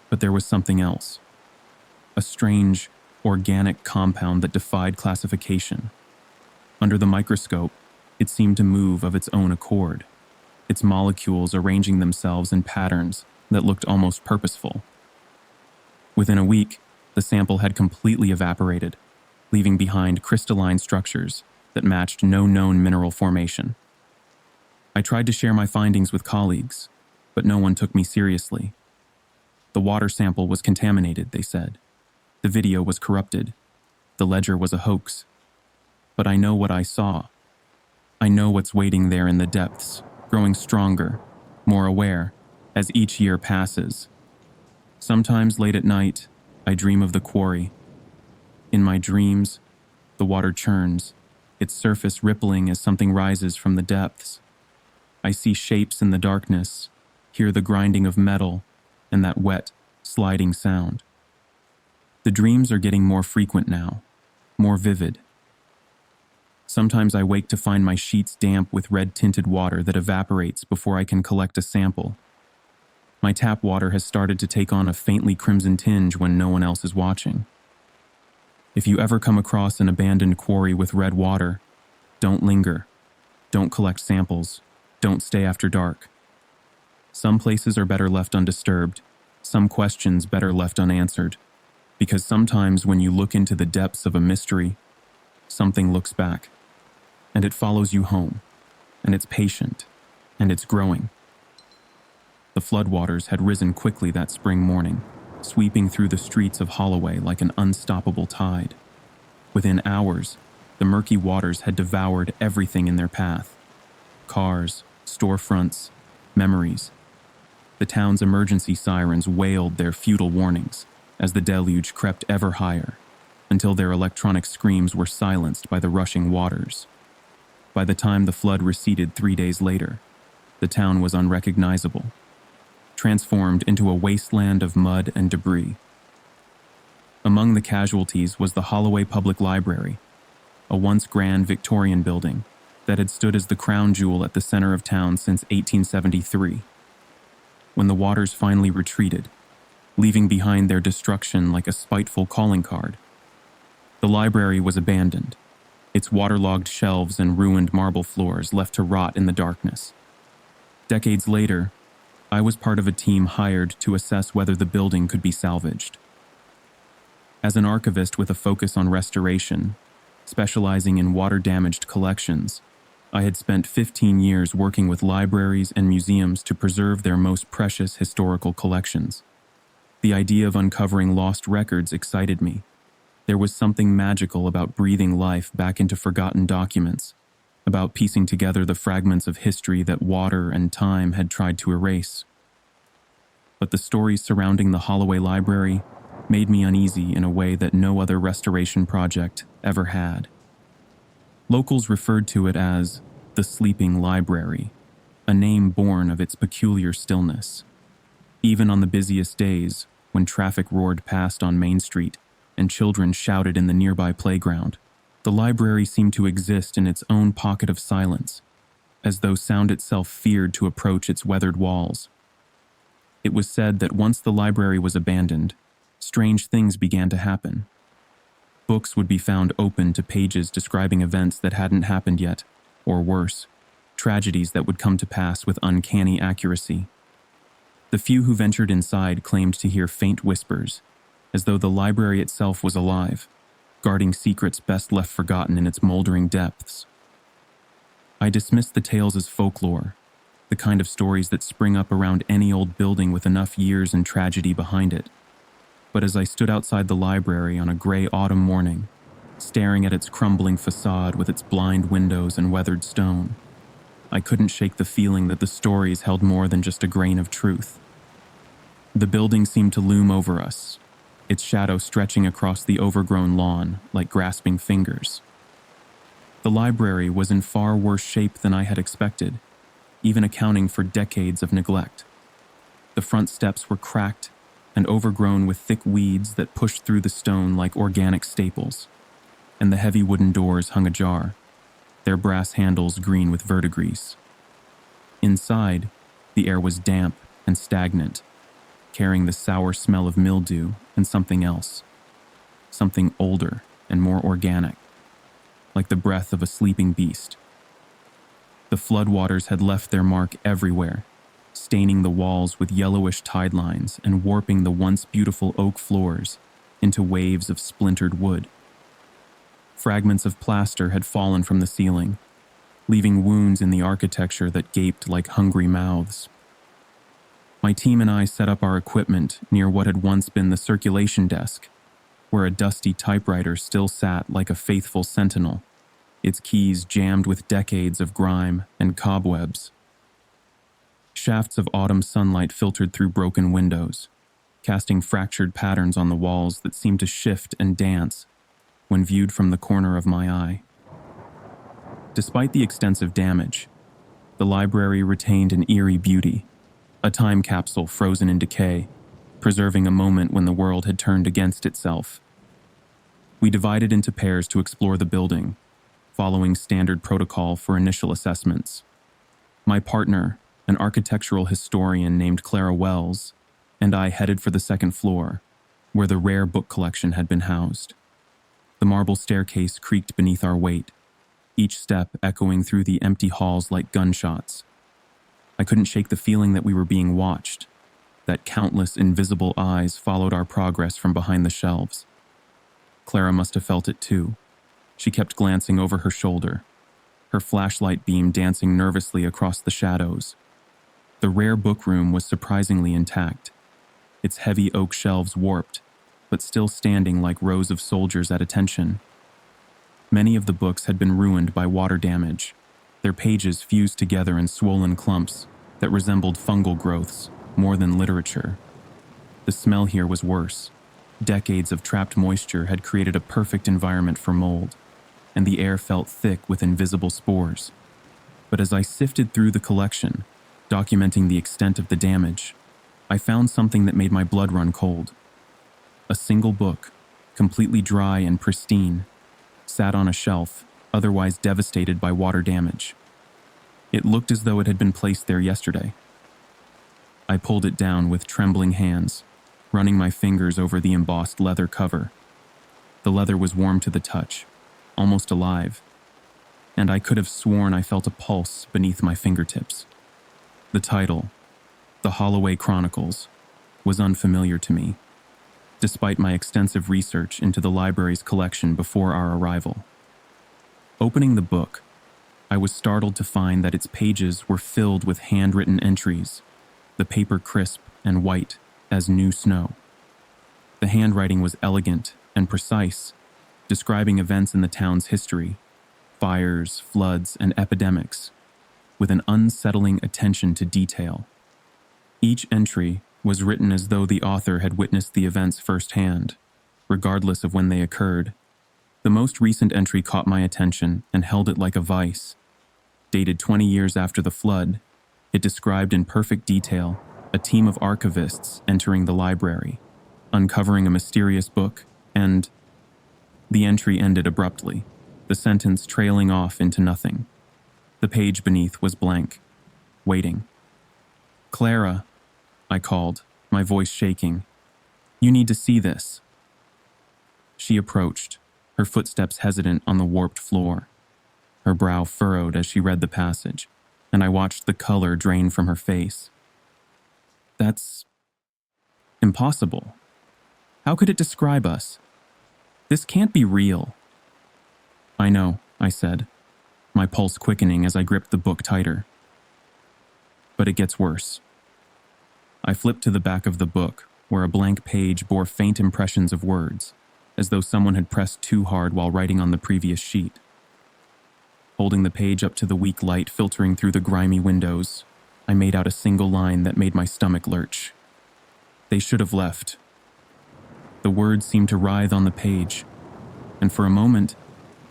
but there was something else, a strange, organic compound that defied classification. Under the microscope, it seemed to move of its own accord, its molecules arranging themselves in patterns that looked almost purposeful. Within a week, the sample had completely evaporated, leaving behind crystalline structures that matched no known mineral formation. I tried to share my findings with colleagues, but no one took me seriously. The water sample was contaminated, they said. The video was corrupted. The ledger was a hoax. But I know what I saw. I know what's waiting there in the depths, growing stronger, more aware, as each year passes. Sometimes late at night, I dream of the quarry. In my dreams, the water churns, its surface rippling as something rises from the depths. I see shapes in the darkness, hear the grinding of metal, and that wet, sliding sound. The dreams are getting more frequent now, more vivid. Sometimes I wake to find my sheets damp with red-tinted water that evaporates before I can collect a sample. My tap water has started to take on a faintly crimson tinge when no one else is watching. If you ever come across an abandoned quarry with red water, don't linger. Don't collect samples. Don't stay after dark. Some places are better left undisturbed, some questions better left unanswered, because sometimes when you look into the depths of a mystery, something looks back, and it follows you home, and it's patient, and it's growing. The floodwaters had risen quickly that spring morning, sweeping through the streets of Holloway like an unstoppable tide. Within hours, the murky waters had devoured everything in their path. Cars, storefronts, memories. The town's emergency sirens wailed their futile warnings as the deluge crept ever higher, until their electronic screams were silenced by the rushing waters. By the time the flood receded 3 days later, the town was unrecognizable, transformed into a wasteland of mud and debris. Among the casualties was the Holloway Public Library, a once grand Victorian building that had stood as the crown jewel at the center of town since 1873. When the waters finally retreated, leaving behind their destruction like a spiteful calling card, the library was abandoned, its waterlogged shelves and ruined marble floors left to rot in the darkness. Decades later, I was part of a team hired to assess whether the building could be salvaged. As an archivist with a focus on restoration, specializing in water-damaged collections, I had spent 15 years working with libraries and museums to preserve their most precious historical collections. The idea of uncovering lost records excited me. There was something magical about breathing life back into forgotten documents, about piecing together the fragments of history that water and time had tried to erase. But the stories surrounding the Holloway Library made me uneasy in a way that no other restoration project ever had. Locals referred to it as the Sleeping Library, a name born of its peculiar stillness. Even on the busiest days, when traffic roared past on Main Street and children shouted in the nearby playground, the library seemed to exist in its own pocket of silence, as though sound itself feared to approach its weathered walls. It was said that once the library was abandoned, strange things began to happen. Books would be found open to pages describing events that hadn't happened yet, or worse, tragedies that would come to pass with uncanny accuracy. The few who ventured inside claimed to hear faint whispers, as though the library itself was alive, guarding secrets best left forgotten in its moldering depths. I dismissed the tales as folklore, the kind of stories that spring up around any old building with enough years and tragedy behind it. But as I stood outside the library on a gray autumn morning, staring at its crumbling facade with its blind windows and weathered stone, I couldn't shake the feeling that the stories held more than just a grain of truth. The building seemed to loom over us, its shadow stretching across the overgrown lawn like grasping fingers. The library was in far worse shape than I had expected, even accounting for decades of neglect. The front steps were cracked and overgrown with thick weeds that pushed through the stone like organic staples, and the heavy wooden doors hung ajar, their brass handles green with verdigris. Inside, the air was damp and stagnant, carrying the sour smell of mildew and something else, something older and more organic, like the breath of a sleeping beast. The floodwaters had left their mark everywhere, staining the walls with yellowish tide lines and warping the once beautiful oak floors into waves of splintered wood. Fragments of plaster had fallen from the ceiling, leaving wounds in the architecture that gaped like hungry mouths. My team and I set up our equipment near what had once been the circulation desk, where a dusty typewriter still sat like a faithful sentinel, its keys jammed with decades of grime and cobwebs. Shafts of autumn sunlight filtered through broken windows, casting fractured patterns on the walls that seemed to shift and dance when viewed from the corner of my eye. Despite the extensive damage, the library retained an eerie beauty, a time capsule frozen in decay, preserving a moment when the world had turned against itself. We divided into pairs to explore the building, following standard protocol for initial assessments. My partner, an architectural historian named Clara Wells, and I headed for the second floor, where the rare book collection had been housed. The marble staircase creaked beneath our weight, each step echoing through the empty halls like gunshots. I couldn't shake the feeling that we were being watched, that countless invisible eyes followed our progress from behind the shelves. Clara must have felt it too. She kept glancing over her shoulder, her flashlight beam dancing nervously across the shadows. The rare book room was surprisingly intact, its heavy oak shelves warped, but still standing like rows of soldiers at attention. Many of the books had been ruined by water damage, their pages fused together in swollen clumps that resembled fungal growths more than literature. The smell here was worse. Decades of trapped moisture had created a perfect environment for mold, and the air felt thick with invisible spores. But as I sifted through the collection, documenting the extent of the damage, I found something that made my blood run cold. A single book, completely dry and pristine, sat on a shelf, otherwise devastated by water damage. It looked as though it had been placed there yesterday. I pulled it down with trembling hands, running my fingers over the embossed leather cover. The leather was warm to the touch, almost alive, and I could have sworn I felt a pulse beneath my fingertips. The title, The Holloway Chronicles, was unfamiliar to me, despite my extensive research into the library's collection before our arrival. Opening the book, I was startled to find that its pages were filled with handwritten entries, the paper crisp and white as new snow. The handwriting was elegant and precise, describing events in the town's history, fires, floods, and epidemics, with an unsettling attention to detail. Each entry was written as though the author had witnessed the events firsthand, regardless of when they occurred. The most recent entry caught my attention and held it like a vice. Dated 20 years after the flood, it described in perfect detail a team of archivists entering the library, uncovering a mysterious book, and the entry ended abruptly, the sentence trailing off into nothing. The page beneath was blank, waiting. "Clara," I called, my voice shaking. "You need to see this." She approached, her footsteps hesitant on the warped floor. Her brow furrowed as she read the passage, and I watched the color drain from her face. "That's impossible. How could it describe us? This can't be real." "I know," I said, my pulse quickening as I gripped the book tighter. "But it gets worse." I flipped to the back of the book, where a blank page bore faint impressions of words, as though someone had pressed too hard while writing on the previous sheet. Holding the page up to the weak light filtering through the grimy windows, I made out a single line that made my stomach lurch. "They should have left." The words seemed to writhe on the page, and for a moment,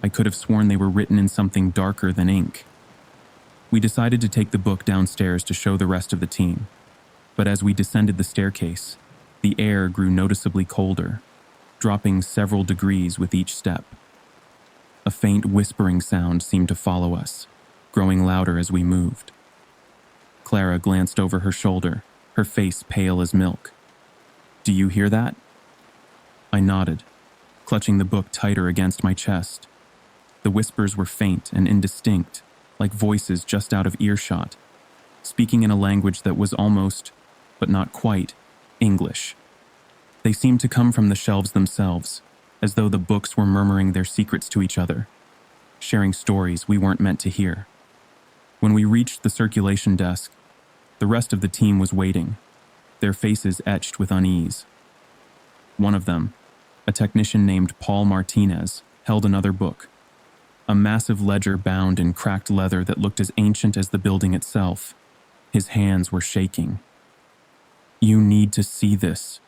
I could have sworn they were written in something darker than ink. We decided to take the book downstairs to show the rest of the team, but as we descended the staircase, the air grew noticeably colder, dropping several degrees with each step. A faint whispering sound seemed to follow us, growing louder as we moved. Clara glanced over her shoulder, her face pale as milk. "Do you hear that?" I nodded, clutching the book tighter against my chest. The whispers were faint and indistinct, like voices just out of earshot, speaking in a language that was almost, but not quite, English. They seemed to come from the shelves themselves, as though the books were murmuring their secrets to each other, sharing stories we weren't meant to hear. When we reached the circulation desk, the rest of the team was waiting, their faces etched with unease. One of them, a technician named Paul Martinez, held another book, a massive ledger bound in cracked leather that looked as ancient as the building itself. His hands were shaking. "You need to see this,"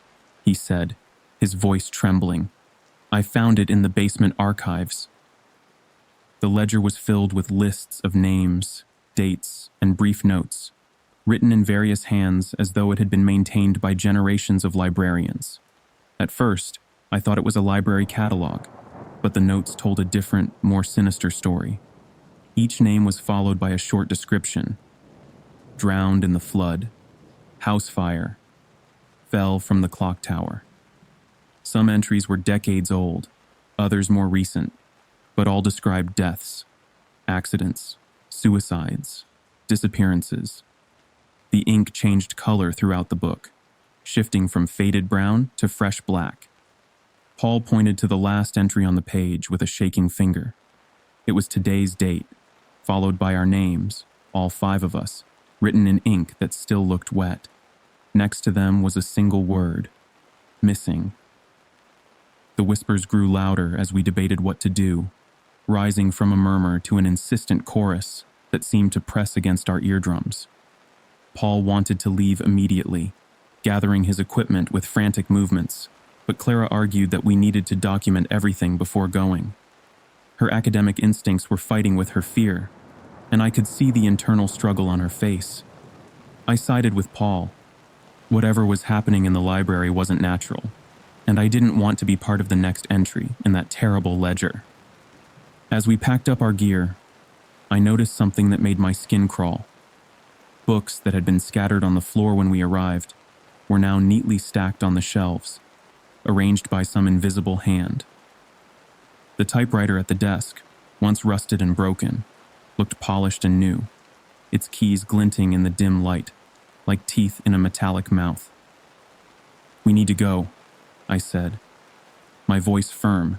he said, his voice trembling. "I found it in the basement archives." The ledger was filled with lists of names, dates, and brief notes, written in various hands as though it had been maintained by generations of librarians. At first, I thought it was a library catalog, but the notes told a different, more sinister story. Each name was followed by a short description. Drowned in the flood, house fire, fell from the clock tower. Some entries were decades old, others more recent, but all described deaths, accidents, suicides, disappearances. The ink changed color throughout the book, shifting from faded brown to fresh black. Paul pointed to the last entry on the page with a shaking finger. It was today's date, followed by our names, all 5 of us, written in ink that still looked wet. Next to them was a single word: missing. The whispers grew louder as we debated what to do, rising from a murmur to an insistent chorus that seemed to press against our eardrums. Paul wanted to leave immediately, gathering his equipment with frantic movements, but Clara argued that we needed to document everything before going. Her academic instincts were fighting with her fear, and I could see the internal struggle on her face. I sided with Paul. Whatever was happening in the library wasn't natural, and I didn't want to be part of the next entry in that terrible ledger. As we packed up our gear, I noticed something that made my skin crawl. Books that had been scattered on the floor when we arrived were now neatly stacked on the shelves, arranged by some invisible hand. The typewriter at the desk, once rusted and broken, looked polished and new, its keys glinting in the dim light, like teeth in a metallic mouth. "We need to go," I said, my voice firm,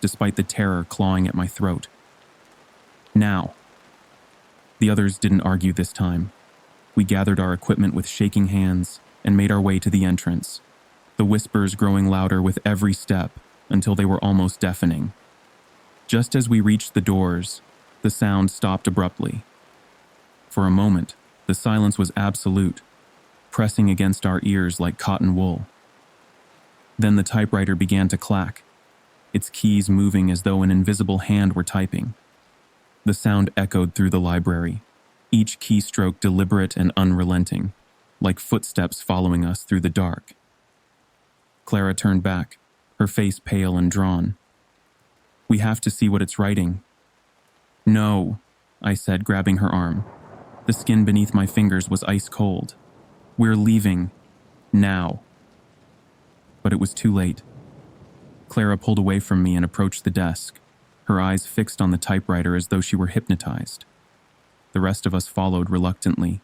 despite the terror clawing at my throat. "Now." The others didn't argue this time. We gathered our equipment with shaking hands and made our way to the entrance, the whispers growing louder with every step until they were almost deafening. Just as we reached the doors, the sound stopped abruptly. For a moment, the silence was absolute, pressing against our ears like cotton wool. Then the typewriter began to clack, its keys moving as though an invisible hand were typing. The sound echoed through the library, each keystroke deliberate and unrelenting, like footsteps following us through the dark. Clara turned back, her face pale and drawn. "We have to see what it's writing." "No," I said, grabbing her arm. The skin beneath my fingers was ice cold. "We're leaving. Now." But it was too late. Clara pulled away from me and approached the desk, her eyes fixed on the typewriter as though she were hypnotized. The rest of us followed reluctantly,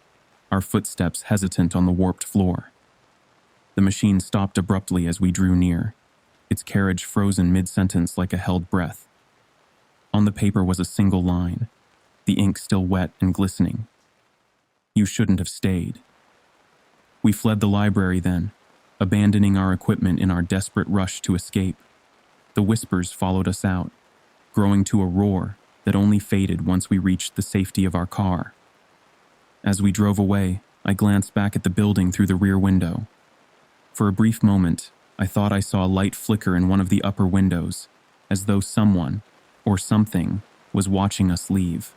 our footsteps hesitant on the warped floor. The machine stopped abruptly as we drew near, its carriage frozen mid-sentence like a held breath. On the paper was a single line, the ink still wet and glistening. "You shouldn't have stayed." We fled the library then, abandoning our equipment in our desperate rush to escape. The whispers followed us out, growing to a roar that only faded once we reached the safety of our car. As we drove away, I glanced back at the building through the rear window. For a brief moment, I thought I saw a light flicker in one of the upper windows, as though someone, or something, was watching us leave.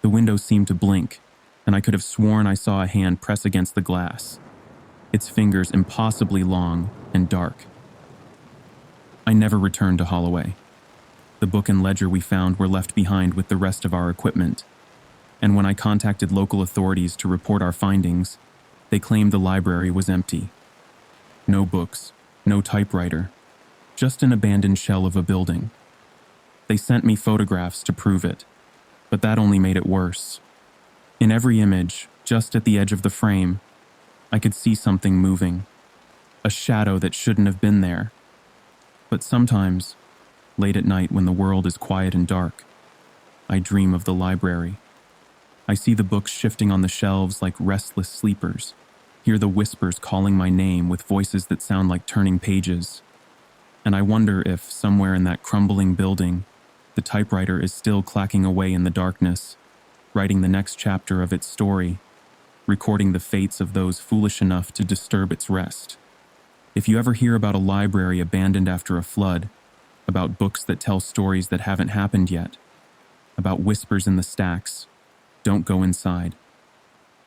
The window seemed to blink, and I could have sworn I saw a hand press against the glass, its fingers impossibly long and dark. I never returned to Holloway. The book and ledger we found were left behind with the rest of our equipment, and when I contacted local authorities to report our findings, they claimed the library was empty. No books, no typewriter, just an abandoned shell of a building. They sent me photographs to prove it, but that only made it worse. In every image, just at the edge of the frame, I could see something moving, a shadow that shouldn't have been there. But sometimes, late at night when the world is quiet and dark, I dream of the library. I see the books shifting on the shelves like restless sleepers, hear the whispers calling my name with voices that sound like turning pages, and I wonder if, somewhere in that crumbling building, the typewriter is still clacking away in the darkness, writing the next chapter of its story, recording the fates of those foolish enough to disturb its rest. If you ever hear about a library abandoned after a flood, about books that tell stories that haven't happened yet, about whispers in the stacks, don't go inside.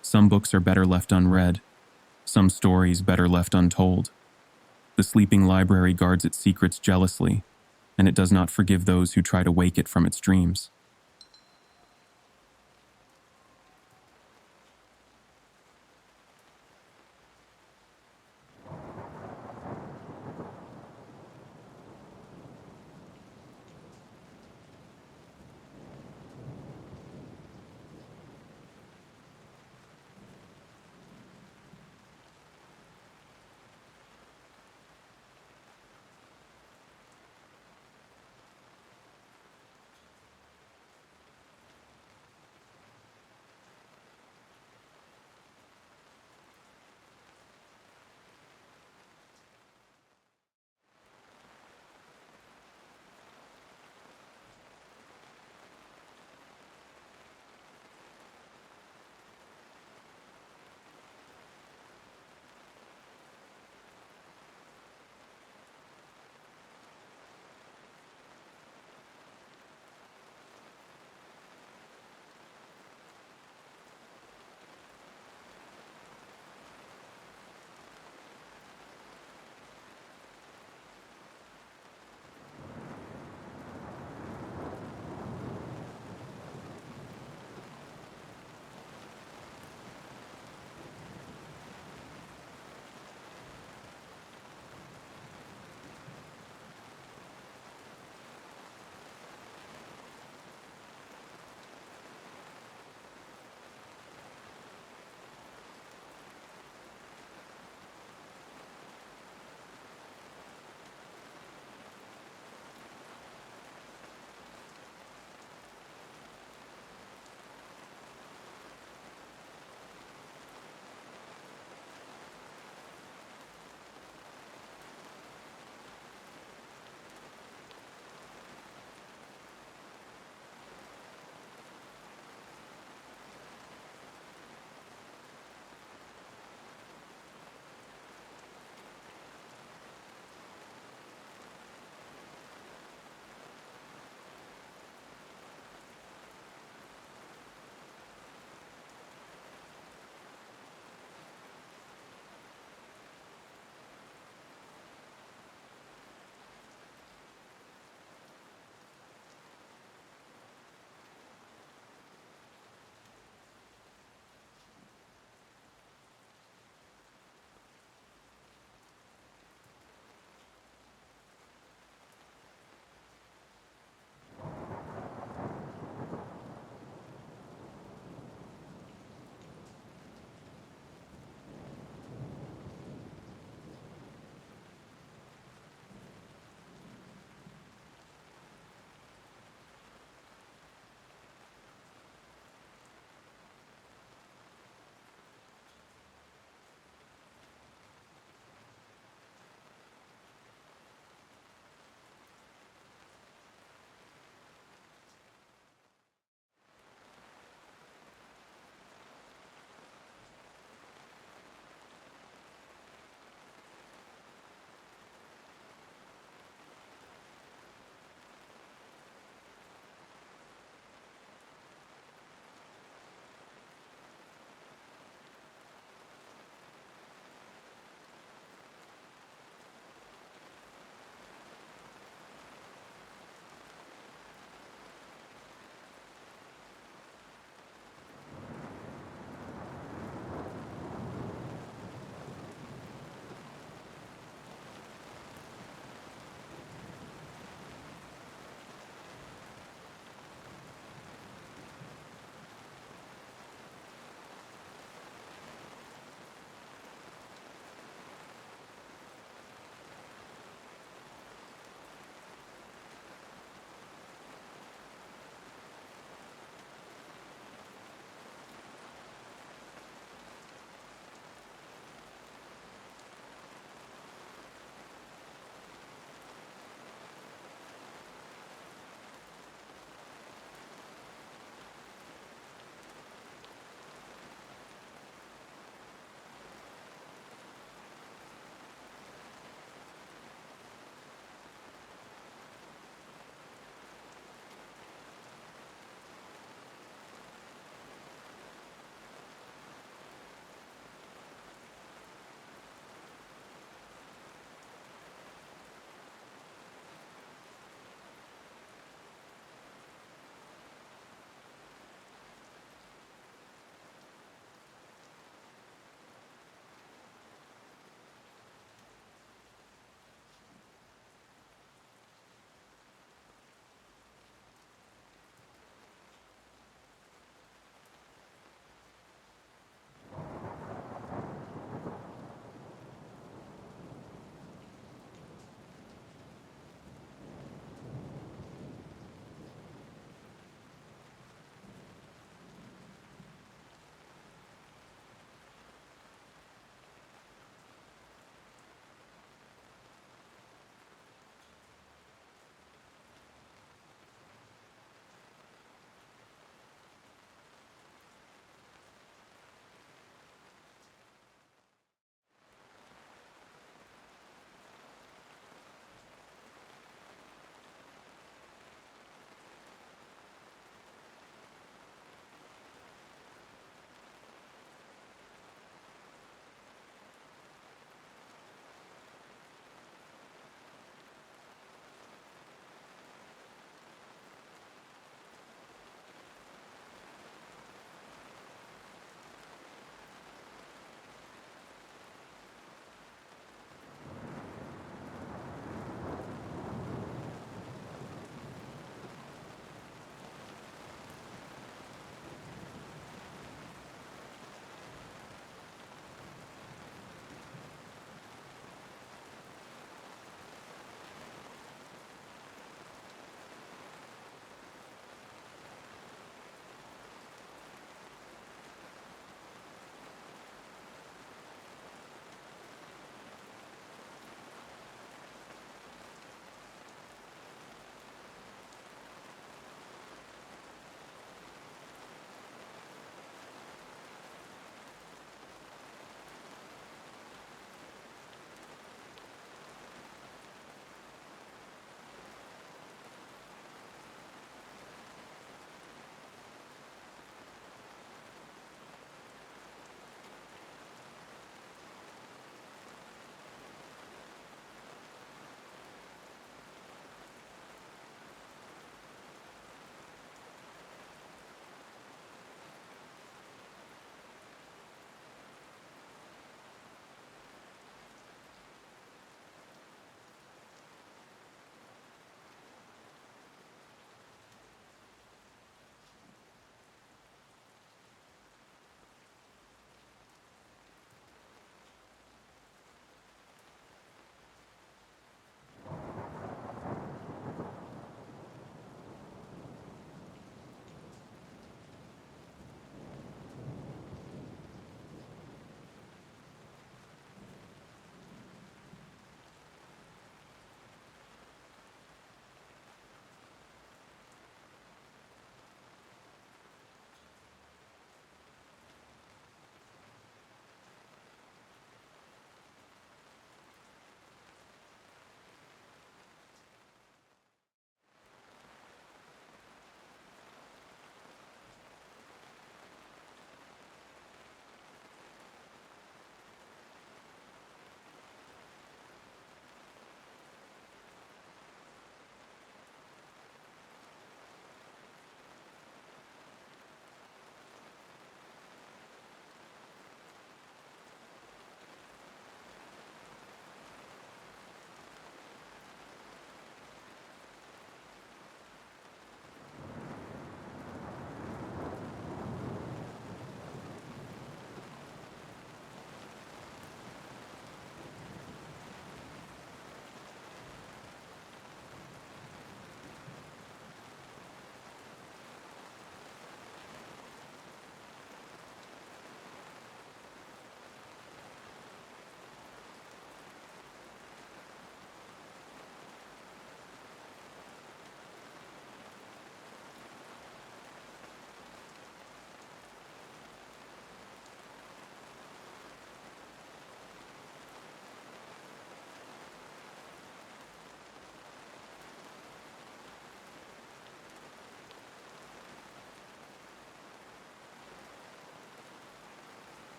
Some books are better left unread, some stories better left untold. The sleeping library guards its secrets jealously, and it does not forgive those who try to wake it from its dreams.